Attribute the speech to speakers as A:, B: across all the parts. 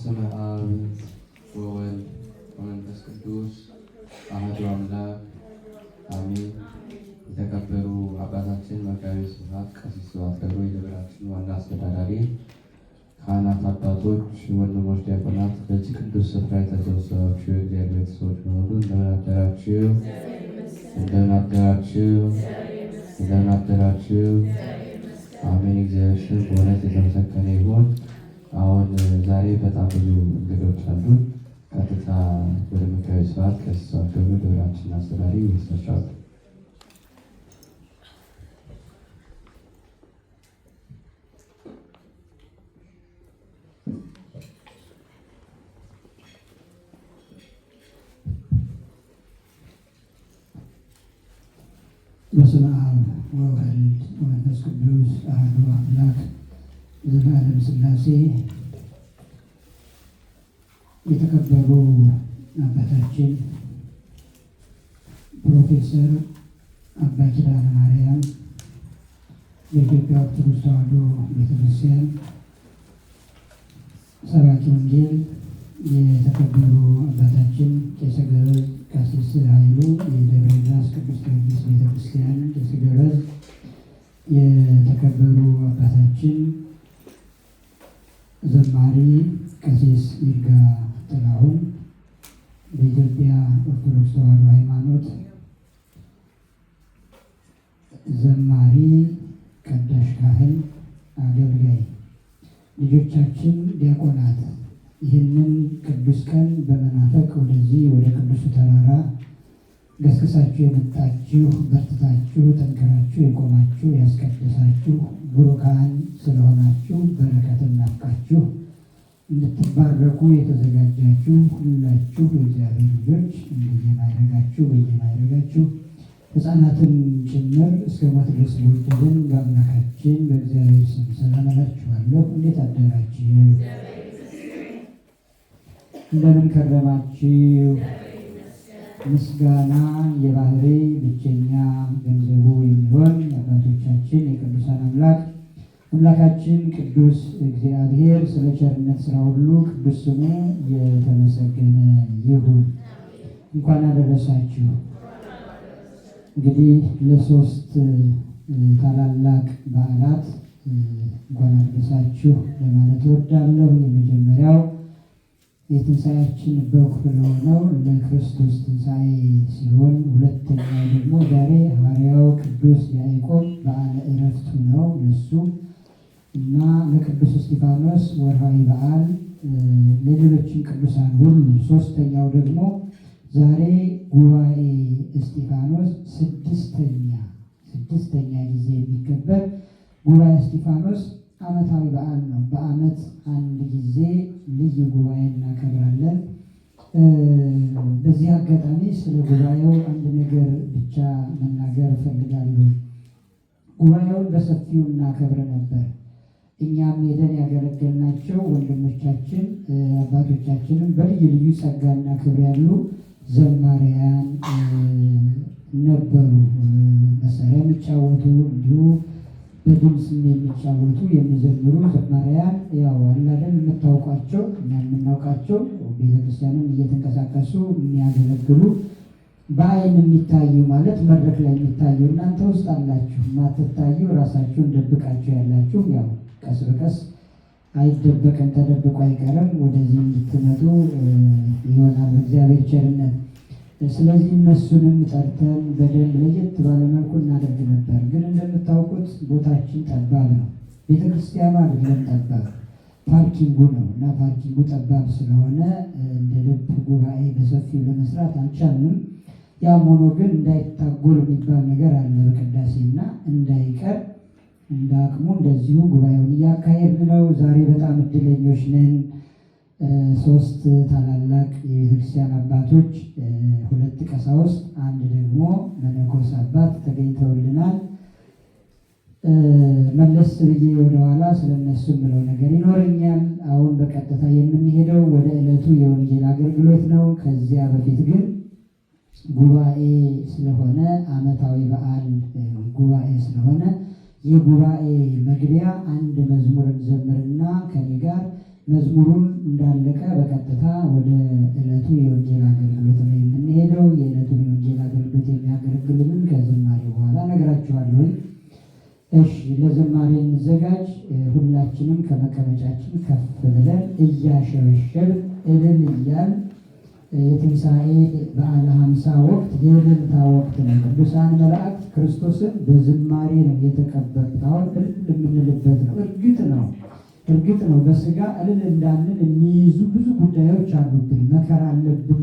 A: በስመ አብ ወወልድ ወመንፈስ ቅዱስ አሐዱ አምላክ አሜን። የተከበሩ አባታችን መጋቤ ስብሐት ቀሲስ ስብሐት ገብሩ የደብራችን ዋና አስተዳዳሪ፣ ካህናት፣ አባቶች፣ ወንድሞች፣ ዲያቆናት፣ በዚህ ቅዱስ ስፍራ የተሰበሰባችሁ የእግዚአብሔር ቤተሰቦች በሙሉ እንደምን አደራችሁ? እንደምን አደራችሁ? እንደምን አደራችሁ? አሜን። እግዚአብሔር ስም በእውነት የተመሰገነ ይሁን። አሁን ዛሬ በጣም ብዙ እንግዶች አሉን። ቀጥታ ወደ መጋቤ ስብሐት ቀሲስ ስብሐት ገብሩ ደብራችን አስተዳዳሪ ይወስዳቸዋል።
B: በስመ አብ ወወልድ ወመንፈስ ቅዱስ አሐዱ አምላክ ዘላለም ሥላሴ። የተከበሩ አባታችን ፕሮፌሰር አባ ኪዳነ ማርያም የኢትዮጵያ ኦርቶዶክስ ተዋሕዶ ቤተክርስቲያን ሰባኪ ወንጌል፣ የተከበሩ አባታችን ቄሰ ገበዝ ቀሲስ ኃይሉ የደብረ ኤልያስ ቅዱስ ጊዮርጊስ ቤተክርስቲያን ቄሰ ገበዝ፣ የተከበሩ አባታችን ዘማሪ ቀሲስ ይርጋ ጥላሁን በኢትዮጵያ ኦርቶዶክስ ተዋሕዶ ሃይማኖት ዘማሪ፣ ቀዳሽ ካህን፣ አገልጋይ፣ ልጆቻችን ዲያቆናት፣ ይህንን ቅዱስ ቀን በመናፈቅ ወደዚህ ወደ ቅዱሱ ተራራ ገስግሳችሁ የመጣችሁ በርትታችሁ ጠንክራችሁ የቆማችሁ ያስቀደሳችሁ ቡሩካን ስለሆናችሁ በረከትን ናፍቃችሁ እንድትባረኩ የተዘጋጃችሁ ሁላችሁ የእግዚአብሔር ልጆች በየማይረጋችሁ ሕፃናትን ጭምር እስከ ሞት ድረስ በወደደን በአምላካችን በእግዚአብሔር ስም ሰላም እላችኋለሁ። እንዴት አደራችሁ? እንደምን ከረማችሁ? ምስጋና የባህሪ ብቸኛ ገንዘቡ የሚሆን የአባቶቻችን የቅዱሳን አምላካችን ቅዱስ እግዚአብሔር ስለ ቸርነት ስራ ሁሉ ቅዱስ ስሙ የተመሰገነ ይሁን። እንኳን አደረሳችሁ። እንግዲህ ለሶስት ታላላቅ በዓላት እንኳን አደረሳችሁ ለማለት እወዳለሁ። የመጀመሪያው የትንሣኤያችን በኩር ለሆነው ለክርስቶስ ትንሣኤ ሲሆን፣ ሁለተኛው ደግሞ ዛሬ ሐዋርያው ቅዱስ ያዕቆብ በዓለ ዕረፍቱ ነው ለሱ እና ለቅዱስ እስጢፋኖስ ወርሃዊ በዓል፣ ለሌሎችም ቅዱሳን ሁሉ። ሶስተኛው ደግሞ ዛሬ ጉባኤ እስጢፋኖስ ስድስተኛ ጊዜ የሚከበር ጉባኤ እስጢፋኖስ ዓመታዊ በዓል ነው። በዓመት አንድ ጊዜ ልዩ ጉባኤ እናከብራለን። በዚህ አጋጣሚ ስለ ጉባኤው አንድ ነገር ብቻ መናገር እፈልጋለሁ። ጉባኤውን በሰፊው እናከብር ነበር። እኛም ሄደን ያገለገልናቸው ወንድሞቻችን አባቶቻችንም በልዩ ልዩ ጸጋና ክብር ያሉ ዘማሪያን ነበሩ። መሳሪያ የሚጫወቱ እንዲሁ በድምፅ የሚጫወቱ የሚዘምሩ ዘማሪያን ያው አላደን የምታውቋቸው እና የምናውቃቸው ቤተክርስቲያንም እየተንቀሳቀሱ የሚያገለግሉ በአይን የሚታዩ ማለት መድረክ ላይ የሚታዩ እናንተ ውስጥ አላችሁ። ማትታዩ ራሳችሁን ደብቃችሁ ያላችሁ ያው ቀስ በቀስ አይደበቅም፣ ተደብቆ አይቀርም። ወደዚህ እንድትመጡ ይሆናል እግዚአብሔር ቸርነት። ስለዚህ እነሱንም ጠርተን በደንብ ለየት ባለመልኩ እናደርግ ነበር። ግን እንደምታውቁት ቦታችን ጠባብ ነው። ቤተክርስቲያኑ አይደለም ጠባብ፣ ፓርኪንጉ ነው እና ፓርኪንጉ ጠባብ ስለሆነ እንደ ልብ ጉባኤ በሰፊው ለመስራት አልቻልንም። ያም ሆኖ ግን እንዳይታጎል የሚባል ነገር አለ በቅዳሴና እንዳይቀር እንደ አቅሙ እንደዚሁ ጉባኤውን እያካሄድን ነው። ዛሬ በጣም እድለኞች ነን። ሶስት ታላላቅ የቤተክርስቲያን አባቶች፣ ሁለት ቀሳውስት፣ አንድ ደግሞ መነኮስ አባት ተገኝተውልናል። መለስ ብዬ ወደኋላ ስለነሱ ብለው ነገር ይኖረኛል። አሁን በቀጥታ የምንሄደው ወደ ዕለቱ የወንጌል አገልግሎት ነው። ከዚያ በፊት ግን ጉባኤ ስለሆነ ዓመታዊ በዓል ጉባኤ ስለሆነ የጉባኤ መግቢያ አንድ መዝሙር እንዘምርና ከኔ ጋር መዝሙሩን እንዳለቀ በቀጥታ ወደ ዕለቱ የወንጌል አገልግሎት ነው የምንሄደው። የዕለቱን የወንጌል አገልግሎት የሚያገለግሉንን ከዝማሬ በኋላ እነግራችኋለሁ። እሺ፣ ለዝማሬ እንዘጋጅ። ሁላችንም ከመቀመጫችን ከፍ ብለን እያሸበሸብን እልል እያልን የትንሣኤ በዓለ ሀምሳ ወቅት የእልልታ ወቅት ነው። ቅዱሳን መላእክት ክርስቶስን በዝማሬ ነው የተቀበሉት። አሁን እልል የምንልበት ነው። እርግጥ ነው በስጋ እልል እንዳንል የሚይዙ ብዙ ጉዳዮች አሉብን። መከራ አለብን፣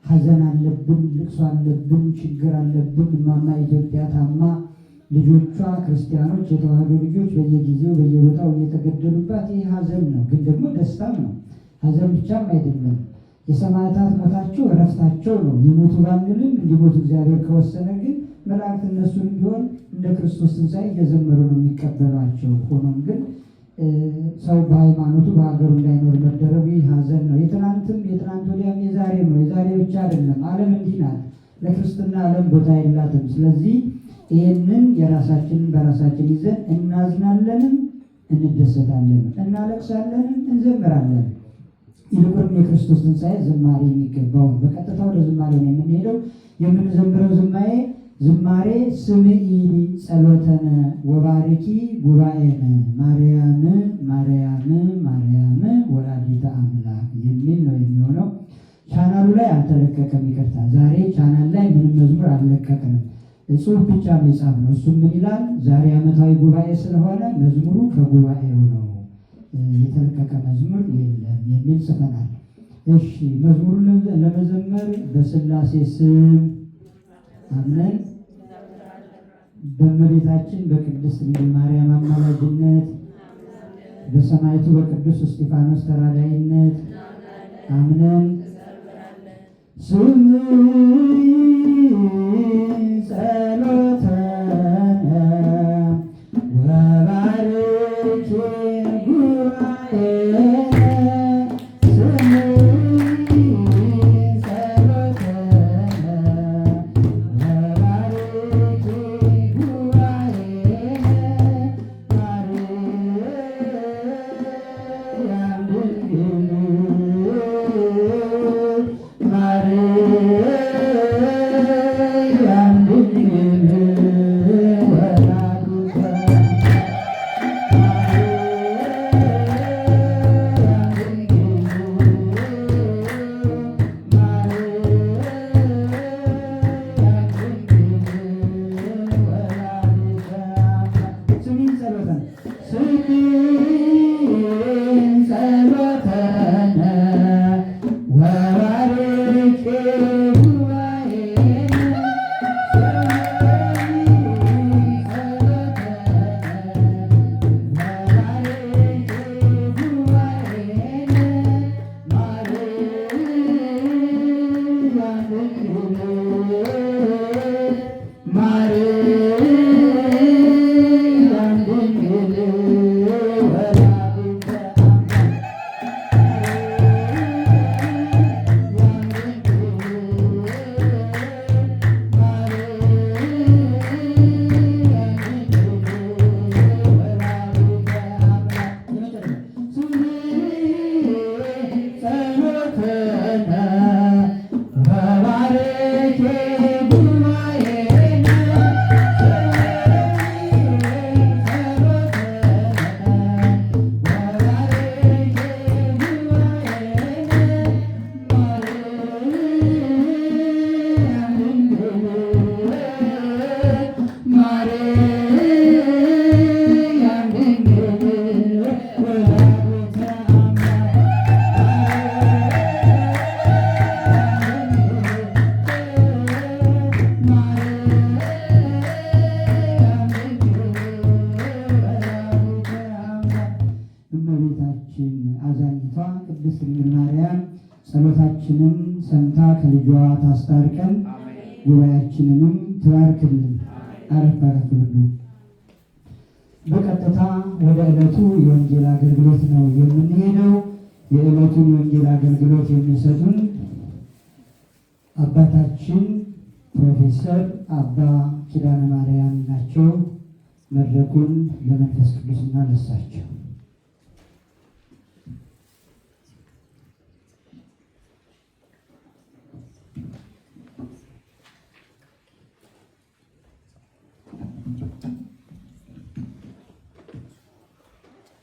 B: ሐዘን አለብን፣ ልቅሶ አለብን፣ ችግር አለብን። እማማ ኢትዮጵያ ታማ ልጆቿ ክርስቲያኖች የተዋህዶ ልጆች በየጊዜው በየቦታው እየተገደሉባት ይህ ሐዘን ነው። ግን ደግሞ ደስታም ነው። ሐዘን ብቻም አይደለም። የሰማዕታት ሞታቸው እረፍታቸው ነው። ይሞቱ ባንልም እንዲሞቱ እግዚአብሔር ከወሰነ ግን መላእክት እነሱን ቢሆን እንደ ክርስቶስ ትንሣኤ እየዘመሩ ነው የሚቀበሏቸው። ሆኖም ግን ሰው በሃይማኖቱ በሀገሩ እንዳይኖር መደረጉ ይህ ሐዘን ነው። የትናንት ወዲያም የዛሬ ነው። የዛሬ ብቻ አይደለም። ዓለም እንዲህ ናት። ለክርስትና ዓለም ቦታ የላትም። ስለዚህ ይህንን የራሳችንን በራሳችን ይዘን እናዝናለንም፣ እንደሰታለንም፣ እናለቅሳለንም፣ እንዘምራለን። ይልቁንም የክርስቶስ ትንሣኤ ዝማሬ የሚገባው በቀጥታ ወደ ዝማሬ ነው የምንሄደው። የምንዘምረው ዝማሬ ስምዒ ጸሎተነ ወባርኪ ጉባኤነ ማርያም ማርያም ማርያም ወላዲተ አምላክ የሚል ነው የሚሆነው። ቻናሉ ላይ አልተለቀቀም፣ ይቅርታ። ዛሬ ቻናል ላይ ምንም መዝሙር አልለቀቅንም፣ ጽሑፍ ብቻ ነው የጻፍነው። እሱም ምን ይላል? ዛሬ ዓመታዊ ጉባኤ ስለሆነ መዝሙሩ ከጉባኤው ነው፣ የተለቀቀ መዝሙር የለም የሚል ጽፈናል። እሺ፣ መዝሙሩን ለመዘመር በሥላሴ ስም አምነን በእመቤታችን በቅድስት ድንግል ማርያም አማላጅነት በሰማዕቱ በቅዱስ እስጢፋኖስ ተራዳኢነት አምነን ስምዒ ጸሎተነ ወባርኪ ጉባኤነ ጸሎታችንን ሰምታ ከልጇ ታስታርቀን፣ ጉባኤያችንንም ትባርክልን። አረፍ አረፍ ብሉ። በቀጥታ ወደ ዕለቱ የወንጌል አገልግሎት ነው የምንሄደው። የዕለቱን የወንጌል አገልግሎት የሚሰጡን አባታችን ፕሮፌሰር አባ ኪዳነ ማርያም ናቸው። መድረኩን ለመንፈስ ቅዱስና ለሳቸው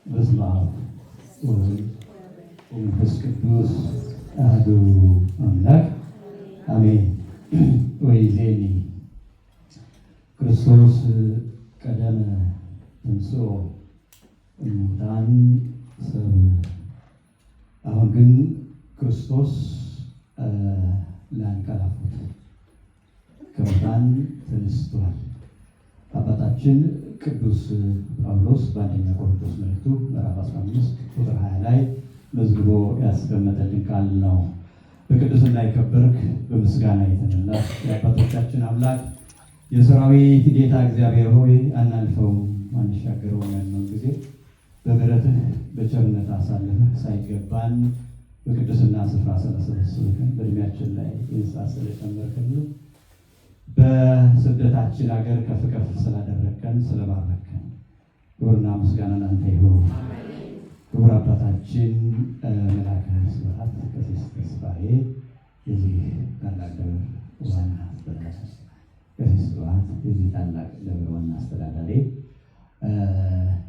C: በስመ አብ ወወልድ ወመንፈስ ቅዱስ አሐዱ አምላክ አሜን። ወይዜኒ ክርስቶስ ቀደመ ተንሥኦ እሙታን ሰብእ። አሁን ግን ክርስቶስ ላንቀላፉት ከሙታን ተነስቷል። አባታችን ቅዱስ ጳውሎስ በአንደኛ ቆሮንቶስ መልእክቱ ምዕራፍ 15 ቁጥር 20 ላይ መዝግቦ ያስቀመጠልን ቃል ነው። በቅድስና የከበርክ በምስጋና የተሞላህ የአባቶቻችን አምላክ የሰራዊት ጌታ እግዚአብሔር ሆይ አናልፈውም አንሻገረውም ያልነውን ጊዜ በምሕረትህ በቸርነት አሳልፈህ ሳይገባን በቅድስና ስፍራ ስለሰበሰብከን በእድሜያችን ላይ የንስሐ ስለጨመርክልን በስደታችን ሀገር ከፍ ከፍ ስላደረግከን ስለባረከን ክብርና ምስጋና ላንተ ይሁን። ክቡር አባታችን መላከ ስብሐት ቀሲስ ተስፋዬ የዚህ ታላቅ ደብር ዋና አስተዳዳሪ፣ ቀሲስ ስብሐት የዚህ ታላቅ ደብር ዋና አስተዳዳሪ፣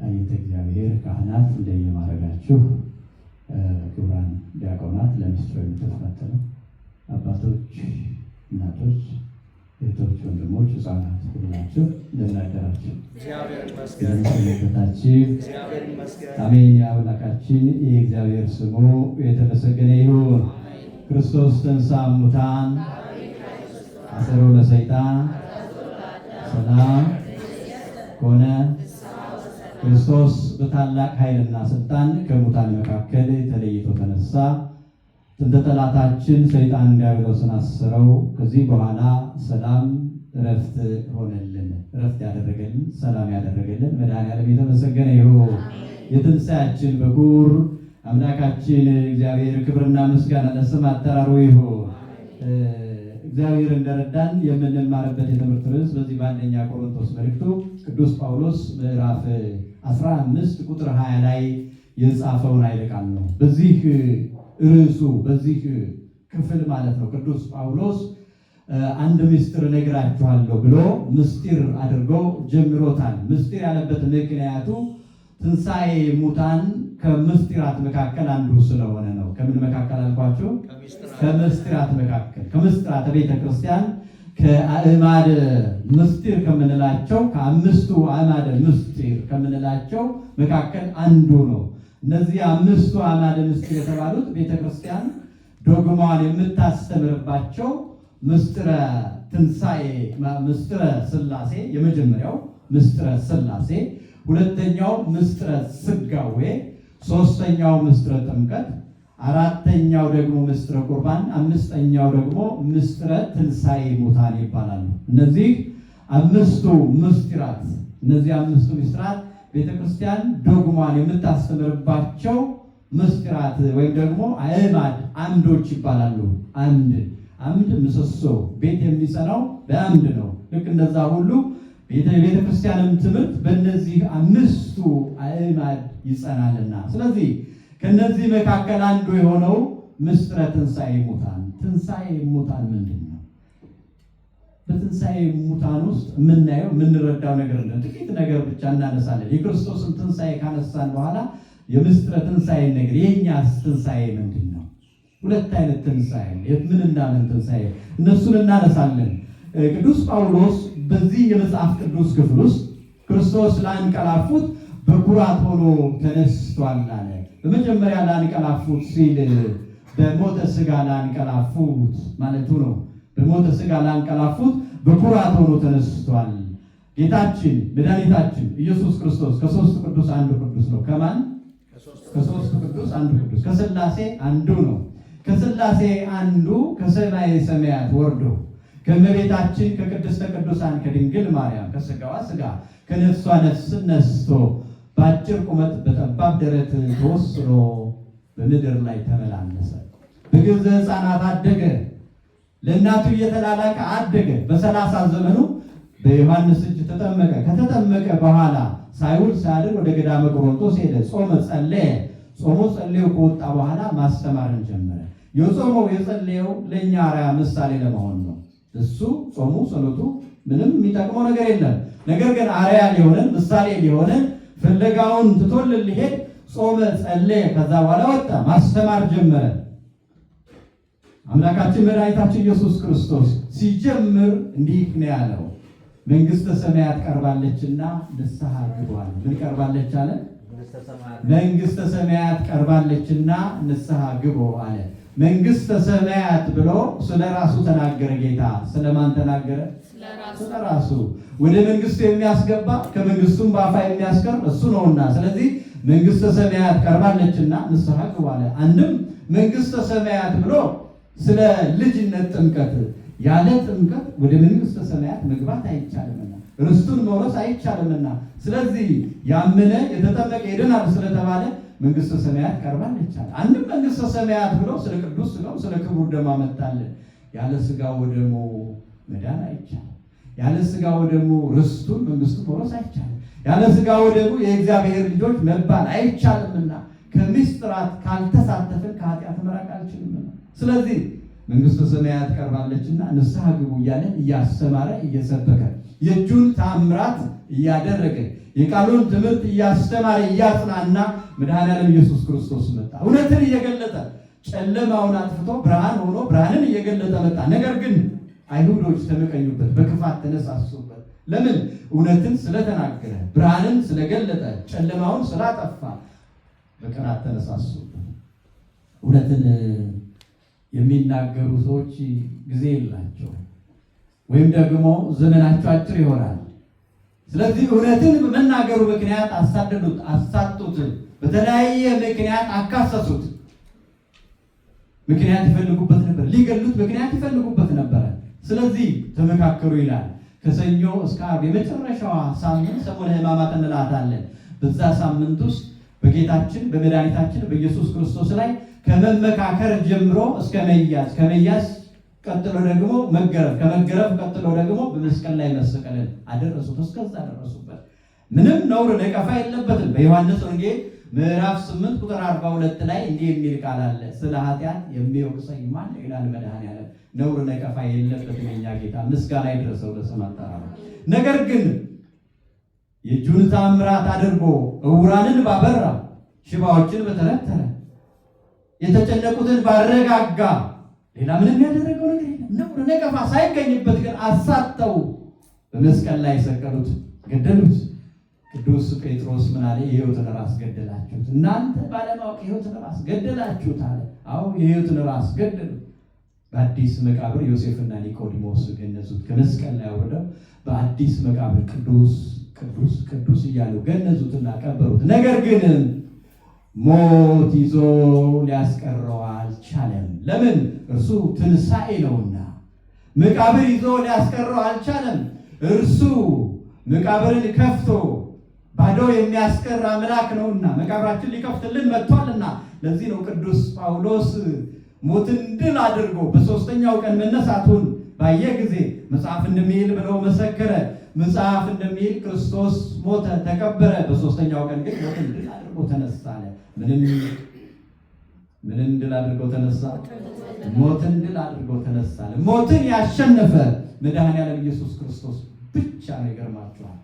C: አየተ እግዚአብሔር ካህናት እንደየማዕረጋችሁ፣ ክቡራን ዲያቆናት፣ ለምስጢሩ የምትፈተኑ አባቶች፣ እናቶች፣ እህቶች፣ ወንድሞች፣ ህፃናት ሁላችሁ እንደምን አደራችሁ? አሜን። የአምላካችን የእግዚአብሔር ስሙ የተመሰገነ ይሁን። ክርስቶስ ተንሥአ እሙታን አሰሮ ለሰይጣን ሰላም ኮነ። ክርስቶስ በታላቅ ኃይልና ስልጣን ከሙታን መካከል ተለይቶ ተነሳ። ጥንተ ጠላታችን ሰይጣን ዲያብሎስን አሰረው። ከዚህ በኋላ ሰላም እረፍት ሆነልን። እረፍት ያደረገልን ሰላም ያደረገልን መድኃኔዓለም የተመሰገነ ይሁን። የትንሣኤያችን በኩር አምላካችን እግዚአብሔር ክብርና ምስጋና ለስም አጠራሩ ይሁን። እግዚአብሔር እንደረዳን የምንማርበት የትምህርት ርዕስ በዚህ በአንደኛ ቆሮንቶስ መልእክቱ ቅዱስ ጳውሎስ ምዕራፍ 15 ቁጥር 20 ላይ የጻፈውን ኃይለ ቃል ነው። በዚህ ርዕሱ በዚህ ክፍል ማለት ነው ቅዱስ ጳውሎስ አንድ ምስጢር እነግራችኋለሁ ብሎ ምስጢር አድርጎ ጀምሮታል። ምስጢር ያለበት ምክንያቱ ትንሣኤ ሙታን ከምስጢራት መካከል አንዱ ስለሆነ ነው። ከምን መካከል አልኳቸው? ከምስጢራት መካከል፣ ከምስጢራተ ቤተ ክርስቲያን ከአእማደ ምስጢር ከምንላቸው ከአምስቱ አእማደ ምስጢር ከምንላቸው መካከል አንዱ ነው። እነዚህ አምስቱ አእማደ ምስጢር የተባሉት ቤተ ክርስቲያን ዶግማዋን የምታስተምርባቸው ምስጢረ ትንሣኤ፣ ምስጢረ ሥላሴ፣ የመጀመሪያው ምስጢረ ሥላሴ፣ ሁለተኛው ምስጢረ ሥጋዌ፣ ሶስተኛው ምስጢረ ጥምቀት፣ አራተኛው ደግሞ ምስጢረ ቁርባን፣ አምስተኛው ደግሞ ምስጢረ ትንሣኤ ሙታን ይባላሉ። እነዚህ አምስቱ ምስጢራት ቤተክርስቲያን ዶግማን የምታስተምርባቸው ምስጢራት ወይም ደግሞ አእማድ አምዶች ይባላሉ። አምድ ምሰሶ፣ ቤት የሚጸናው በአምድ ነው። ልክ እንደዛ ሁሉ ቤተክርስቲያንም ትምህርት በእነዚህ አምስቱ አእማድ ይጸናልና፣ ስለዚህ ከነዚህ መካከል አንዱ የሆነው ምስጢረ ትንሣኤ ሙታን። ትንሣኤ ሙታን ምንድን ነው? በትንሣኤ ሙታን ውስጥ የምናየው የምንረዳው ነገር ነው። ጥቂት ነገር ብቻ እናነሳለን። የክርስቶስን ትንሣኤ ካነሳን በኋላ የምስጢረ ትንሣኤ ነገር፣ የእኛስ ትንሣኤ ምንድን ነው? ሁለት አይነት ትንሣኤ፣ ምንና ምን ትንሣኤ፣ እነሱን እናነሳለን። ቅዱስ ጳውሎስ በዚህ የመጽሐፍ ቅዱስ ክፍል ውስጥ ክርስቶስ ላንቀላፉት በኩራት ሆኖ ተነስቷል አለ። በመጀመሪያ ላንቀላፉት ሲል በሞተ ሥጋ ላንቀላፉት ማለቱ ነው። በሞተ ሥጋ ላንቀላፉት በኩራት ሆኖ ተነስቷል። ጌታችን መድኃኒታችን ኢየሱስ ክርስቶስ ከሦስቱ ቅዱስ አንዱ ቅዱስ ነው። ከማን? ከሦስቱ ቅዱስ አንዱ ቅዱስ፣ ከሥላሴ አንዱ ነው። ከሥላሴ አንዱ ከሰማየ ሰማያት ወርዶ ከእመቤታችን ከቅድስተ ቅዱሳን ከድንግል ማርያም ከሥጋዋ ሥጋ ከነፍሷ ነፍስ ነስቶ በአጭር ቁመት በጠባብ ደረት ተወስኖ በምድር ላይ ተመላለሰ። በግብረ ሕፃናት አደገ። ለእናቱ እየተላላከ አደገ። በ30 ዘመኑ በዮሐንስ እጅ ተጠመቀ። ከተጠመቀ በኋላ ሳይውል ሳያድር ወደ ገዳመ ቆሮንቶስ ሄደ። ጾመ፣ ጸለየ። ጾሞ ጸለዩ ከወጣ በኋላ ማስተማርን ጀመረ። የጾመው የጸለየው ለእኛ አርአያ ምሳሌ ለመሆን ነው። እሱ ጾሙ ጸሎቱ ምንም የሚጠቅመው ነገር የለም። ነገር ግን አርአያ ሊሆነን ምሳሌ ሊሆነን ፍለጋውን ትቶልን ሊሄድ ጾመ፣ ጸለየ። ከዛ በኋላ ወጣ፣ ማስተማር ጀመረ። አምላካችን መድኃኒታችን ኢየሱስ ክርስቶስ ሲጀምር እንዲህ ነው ያለው፣ መንግሥተ ሰማያት ቀርባለችና ንስሐ ግቡ አለ። ምን ቀርባለች አለ? መንግሥተ ሰማያት ቀርባለችና ንስሐ ግቡ አለ። መንግሥተ ሰማያት ብሎ ስለ ራሱ ተናገረ ጌታ። ስለማን ተናገረ? ስለ ራሱ። ወደ መንግሥቱ የሚያስገባ ከመንግሥቱም በአፋ የሚያስቀር እሱ ነውና፣ ስለዚህ መንግሥተ ሰማያት ቀርባለችና ንስሐ ግቡ አለ። አንድም መንግሥተ ሰማያት ብሎ ስለ ልጅነት ጥምቀት፣ ያለ ጥምቀት ወደ መንግሥተ ሰማያት መግባት አይቻልምና ርስቱን መውረስ አይቻልምና፣ ስለዚህ ያመነ የተጠመቀ ይድናል ስለተባለ መንግሥተ ሰማያት ቀርባለች አለ። አንድም መንግሥተ ሰማያት ብሎ ስለ ቅዱስ ሥጋው ስለ ክቡር ደሙ አመጣልን። ያለ ሥጋው ደሙ መዳን አይቻልም። ያለ ሥጋው ደሙ ርስቱን መንግሥቱን መውረስ አይቻልም። ያለ ሥጋው ደሙ የእግዚአብሔር ልጆች መባል አይቻልምና ከምስጢራት ካልተሳተፍን ከኃጢአት መራቅ አልችልምና፣ ስለዚህ መንግሥተ ሰማያት ቀርባለችና ንስሐ ግቡ እያለ እያስተማረ እየሰበከ የእጁን ታምራት እያደረገ የቃሉን ትምህርት እያስተማረ እያጽናና መድኃኔዓለም ኢየሱስ ክርስቶስ መጣ። እውነትን እየገለጠ ጨለማውን አጥፍቶ ብርሃን ሆኖ ብርሃንን እየገለጠ መጣ። ነገር ግን አይሁዶች ተመቀኙበት፣ በክፋት ተነሳሱበት። ለምን? እውነትን ስለተናገረ፣ ብርሃንን ስለገለጠ፣ ጨለማውን ስላጠፋ በቅናት ተነሳሱበት። እውነትን የሚናገሩ ሰዎች ጊዜ የላቸው ወይም ደግሞ ዘመናቸው አጭር ይሆናል። ስለዚህ እውነትን በመናገሩ ምክንያት አሳደዱት፣ አሳጡት፣ በተለያየ ምክንያት አካሰሱት። ምክንያት ይፈልጉበት ነበር፣ ሊገሉት ምክንያት ይፈልጉበት ነበር። ስለዚህ ተመካከሩ ይላል። ከሰኞ እስከ ዓርብ የመጨረሻዋ ሳምንት ሰሙነ ሕማማት እንላታለን። በዛ ሳምንት ውስጥ በጌታችን በመድኃኒታችን በኢየሱስ ክርስቶስ ላይ ከመመካከር ጀምሮ እስከ መያዝ፣ ከመያዝ ቀጥሎ ደግሞ መገረፍ፣ ከመገረፍ ቀጥሎ ደግሞ በመስቀል ላይ መሰቀልን አደረሱት። እስከዛ ደረሱበት። ምንም ነውር ነቀፋ የለበትም። በዮሐንስ ወንጌል ምዕራፍ 8 ቁጥር 42 ላይ እንዲህ የሚል ቃል አለ። ስለ ኃጢአት የሚወቅሰኝ ማን ነው ይላል መድኃኔዓለም። ነውር ነቀፋ የለበትም የኛ ጌታ፣ ምስጋና ይድረሰው ለስሙ አጠራሩ። ነገር ግን የእጁን ታምራት አድርጎ ዕውራንን ባበራ፣ ሽባዎችን በተረተረ፣ የተጨነቁትን ባረጋጋ፣ ሌላ ምንም ያደረገው ነገር የለም። ነውር ነቀፋ ሳይገኝበት ግን አሳተው በመስቀል ላይ ሰቀሉት፣ ገደሉት። ቅዱስ ጴጥሮስ ምን አለ? የሕይወትን ራስ ገደላችሁት፣ እናንተ ባለማወቅ የሕይወትን ራስ ገደላችሁት አለ። አዎ የሕይወትን ራስ ገደሉ። በአዲስ መቃብር ዮሴፍና ኒቆዲሞስ ገነዙት። ከመስቀል ላይ አውርደው በአዲስ መቃብር ቅዱስ ቅዱስ ቅዱስ እያሉ ገነዙትና ቀበሩት። ነገር ግን ሞት ይዞ ሊያስቀረው አልቻለም። ለምን? እርሱ ትንሣኤ ነውና። መቃብር ይዞ ሊያስቀረው አልቻለም። እርሱ መቃብርን ከፍቶ ባዶ የሚያስቀር አምላክ ነውና መቃብራችን ሊከፍትልን መጥቷልና። ለዚህ ነው ቅዱስ ጳውሎስ ሞትን ድል አድርጎ በሦስተኛው ቀን መነሳቱን ባየ ጊዜ መጽሐፍ እንደሚል ብለው መሰከረ። መጽሐፍ እንደሚል ክርስቶስ ሞተ፣ ተቀበረ፣ በሦስተኛው ቀን ግን ሞትን ድል አድርጎ ተነሳ አለ። ምንን ድል አድርጎ ተነሳ? ሞትን ድል አድርጎ ተነሳ አለ። ሞትን ያሸነፈ መድኃኔዓለም ኢየሱስ ክርስቶስ ብቻ ነው። ይገርማችኋል።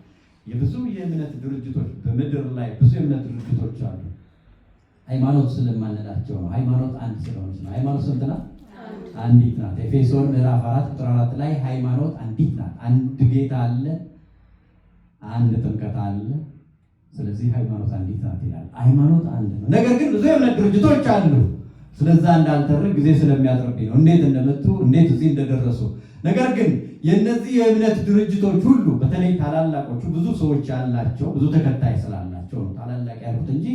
C: የብዙ የእምነት ድርጅቶች በምድር ላይ ብዙ የእምነት ድርጅቶች አሉ። ሃይማኖት ስለማንላቸው ነው። ሃይማኖት አንድ ስለሆነች ነው። ሃይማኖት ስንት ናት? አንዲት ናት። ኤፌሶን ምዕራፍ 4 ቁጥር 4 ላይ ሃይማኖት አንዲት ናት። አንድ ጌታ አለ፣ አንድ ጥምቀት አለ። ስለዚህ ሃይማኖት አንዲት ናት ይላል። ሃይማኖት አንድ ነው። ነገር ግን ብዙ የእምነት ድርጅቶች አሉ። ስለዛ እንዳልተርክ ጊዜ ስለሚያጥርብኝ ነው እንዴት እንደመጡ እንዴት እዚህ እንደደረሱ። ነገር ግን የእነዚህ የእምነት ድርጅቶች ሁሉ በተለይ ታላላቆቹ ብዙ ሰዎች ያላቸው ብዙ ተከታይ ስላላቸው ነው ታላላቅ ያሉት እንጂ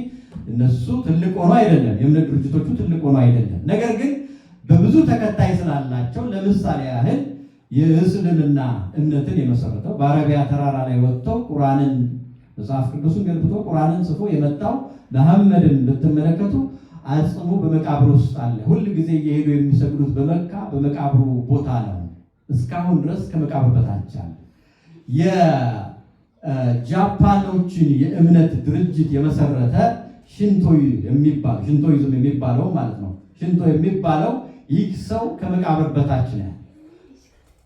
C: እነሱ ትልቅ ሆኖ አይደለም። የእምነት ድርጅቶቹ ትልቅ ሆኖ አይደለም። ነገር ግን በብዙ ተከታይ ስላላቸው ለምሳሌ ያህል የእስልምና እምነትን የመሰረተው በአረቢያ ተራራ ላይ ወጥተው ቁርአንን መጽሐፍ ቅዱስን ገልብጦ ቁርአንን ጽፎ የመጣው መሐመድን ብትመለከቱ አጽሙ በመቃብር ውስጥ አለ። ሁል ጊዜ እየሄዱ የሚሰግዱት በመካ በመቃብሩ ቦታ ነው። እስካሁን ድረስ ከመቃብር በታች አለ። የጃፓኖችን የእምነት ድርጅት የመሰረተ ሽንቶይዝም የሚባለው ማለት ነው። ሽንቶ የሚባለው ይህ ሰው ከመቃብር በታች ነው።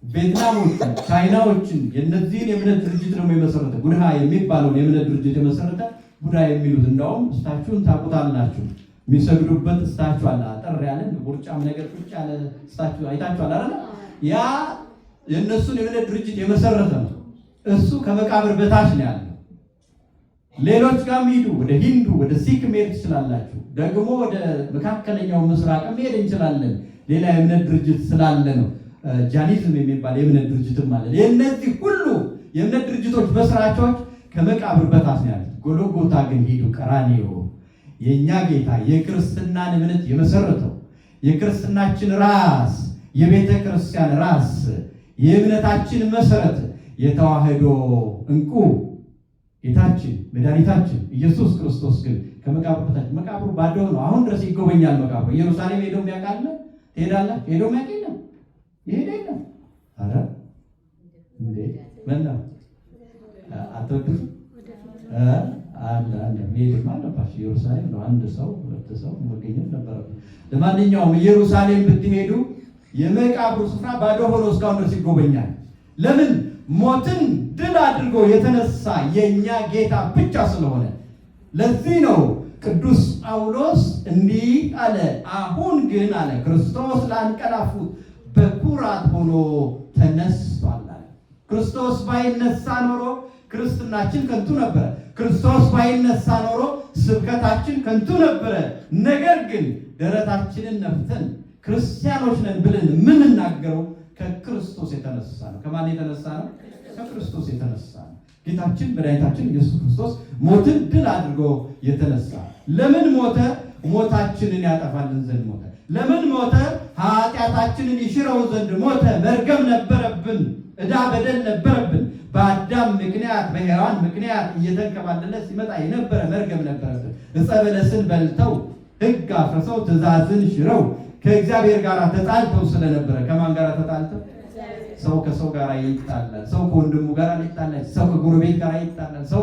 C: ቬትናሞችን፣ ቻይናዎችን የእነዚህን የእምነት ድርጅት ደግሞ የመሰረተ ቡድሃ የሚባለውን የእምነት ድርጅት የመሰረተ ቡድሃ የሚሉት እንደውም እስታችሁን ታውቁታላችሁ። የሚሰግዱበት እስታችሁ አለ፣ አጠር ያለ ቦርጫም ነገር ቁጭ ያለ እስታችሁ አይታችኋል አይደል? ያ የእነሱን የእምነት ድርጅት የመሰረተ ነው። እሱ ከመቃብር በታች ነው ያለው። ሌሎች ጋር ሂዱ፣ ወደ ሂንዱ ወደ ሲክ መሄድ ትችላላችሁ። ደግሞ ወደ መካከለኛው ምስራቅ መሄድ እንችላለን። ሌላ የእምነት ድርጅት ስላለ ነው። ጃኒዝም የሚባል የእምነት ድርጅትም አለ። የእነዚህ ሁሉ የእምነት ድርጅቶች መስራቾች ከመቃብር በታች ነው ያሉት። ጎልጎታ ግን ሂዱ፣ ቀራንዮ የእኛ ጌታ የክርስትናን እምነት የመሰረተው የክርስትናችን ራስ የቤተ ክርስቲያን ራስ የእምነታችን መሰረት የተዋህዶ እንቁ ጌታችን መድኃኒታችን ኢየሱስ ክርስቶስ ግን ከመቃብር በታች መቃብሩ ባዶ ነው። አሁን ድረስ ይጎበኛል መቃብሩ። ኢየሩሳሌም ሄዶ የሚያውቃል? ትሄዳለህ? ሄዶ የሚያውቅ የለም? ይሄድ የለም? ኧረ እንዴ ምነው አትወዱም? አንድ መሄድም አለባችሁ። ኢየሩሳሌም ነው። አንድ ሰው ሁለት ሰው መገኘት ነበረበት። ለማንኛውም ኢየሩሳሌም ብትሄዱ የመቃብሩ ስፍራ ባዶ ሆኖ እስካሁን ድረስ ይጎበኛል። ለምን? ሞትን ድል አድርጎ የተነሳ የኛ ጌታ ብቻ ስለሆነ። ለዚህ ነው ቅዱስ ጳውሎስ እንዲህ አለ፣ አሁን ግን አለ ክርስቶስ ላንቀላፉት በኩራት ሆኖ ተነስቷል አለ። ክርስቶስ ባይነሳ ኖሮ ክርስትናችን ከንቱ ነበረ። ክርስቶስ ባይነሳ ኖሮ ስብከታችን ከንቱ ነበረ። ነገር ግን ደረታችንን ነፍተን ክርስቲያኖች ነን ብለን የምንናገረው ከክርስቶስ የተነሳ ነው። ከማን የተነሳ ነው? ከክርስቶስ የተነሳ ነው። ጌታችን መድኃኒታችን ኢየሱስ ክርስቶስ ሞትን ድል አድርጎ የተነሳ። ለምን ሞተ? ሞታችንን ያጠፋልን ዘንድ ሞተ። ለምን ሞተ? ኃጢአታችንን ይሽረው ዘንድ ሞተ። መርገም ነበረብን፣ ዕዳ በደል ነበረብን። በአዳም ምክንያት በሔዋን ምክንያት እየተንከባለለ ሲመጣ የነበረ መርገም ነበረብን። ዕፀ በለስን በልተው ሕግ አፍርሰው ትእዛዝን ሽረው ከእግዚአብሔር ጋር ተጣልተው ስለነበረ። ከማን ጋር ተጣልተው? ሰው ከሰው ጋር ይጣላል። ሰው ከወንድሙ ጋር ይጣላል። ሰው ከጎረቤት ጋር ይጣላል። ሰው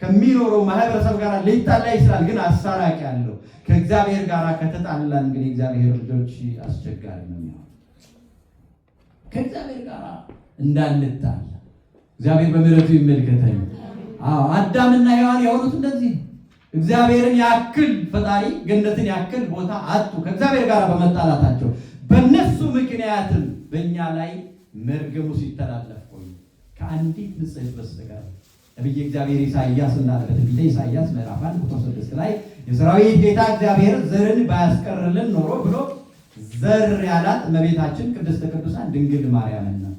C: ከሚኖረው ማህበረሰብ ጋር ሊጣላ ይችላል። ግን አሳራቂ ያለው ከእግዚአብሔር ጋር ከተጣላን ግን የእግዚአብሔር ልጆች አስቸጋሪ ነው የሚሆነው። ከእግዚአብሔር ጋር እንዳንጣላ እግዚአብሔር በምሕረቱ ይመልከተን። አዳምና ሔዋን የሆኑት እንደዚህ እግዚአብሔርን ያክል ፈጣሪ ገነትን ያክል ቦታ አጡ ከእግዚአብሔር ጋር በመጣላታቸው። በእነሱ ምክንያትም በእኛ ላይ መርገሙ ሲተላለፍ ቆይ ከአንዲት ንጽሕት በስተቀር ነቢየ እግዚአብሔር ኢሳይያስ እንዳለ በትንቢተ ኢሳይያስ ምዕራፍ 1 ቁጥር 6 ላይ የሠራዊት ጌታ እግዚአብሔር ዘርን ባያስቀርልን ኖሮ ብሎ ዘር ያላት እመቤታችን ቅድስተ ቅዱሳን ድንግል ማርያምን ነው።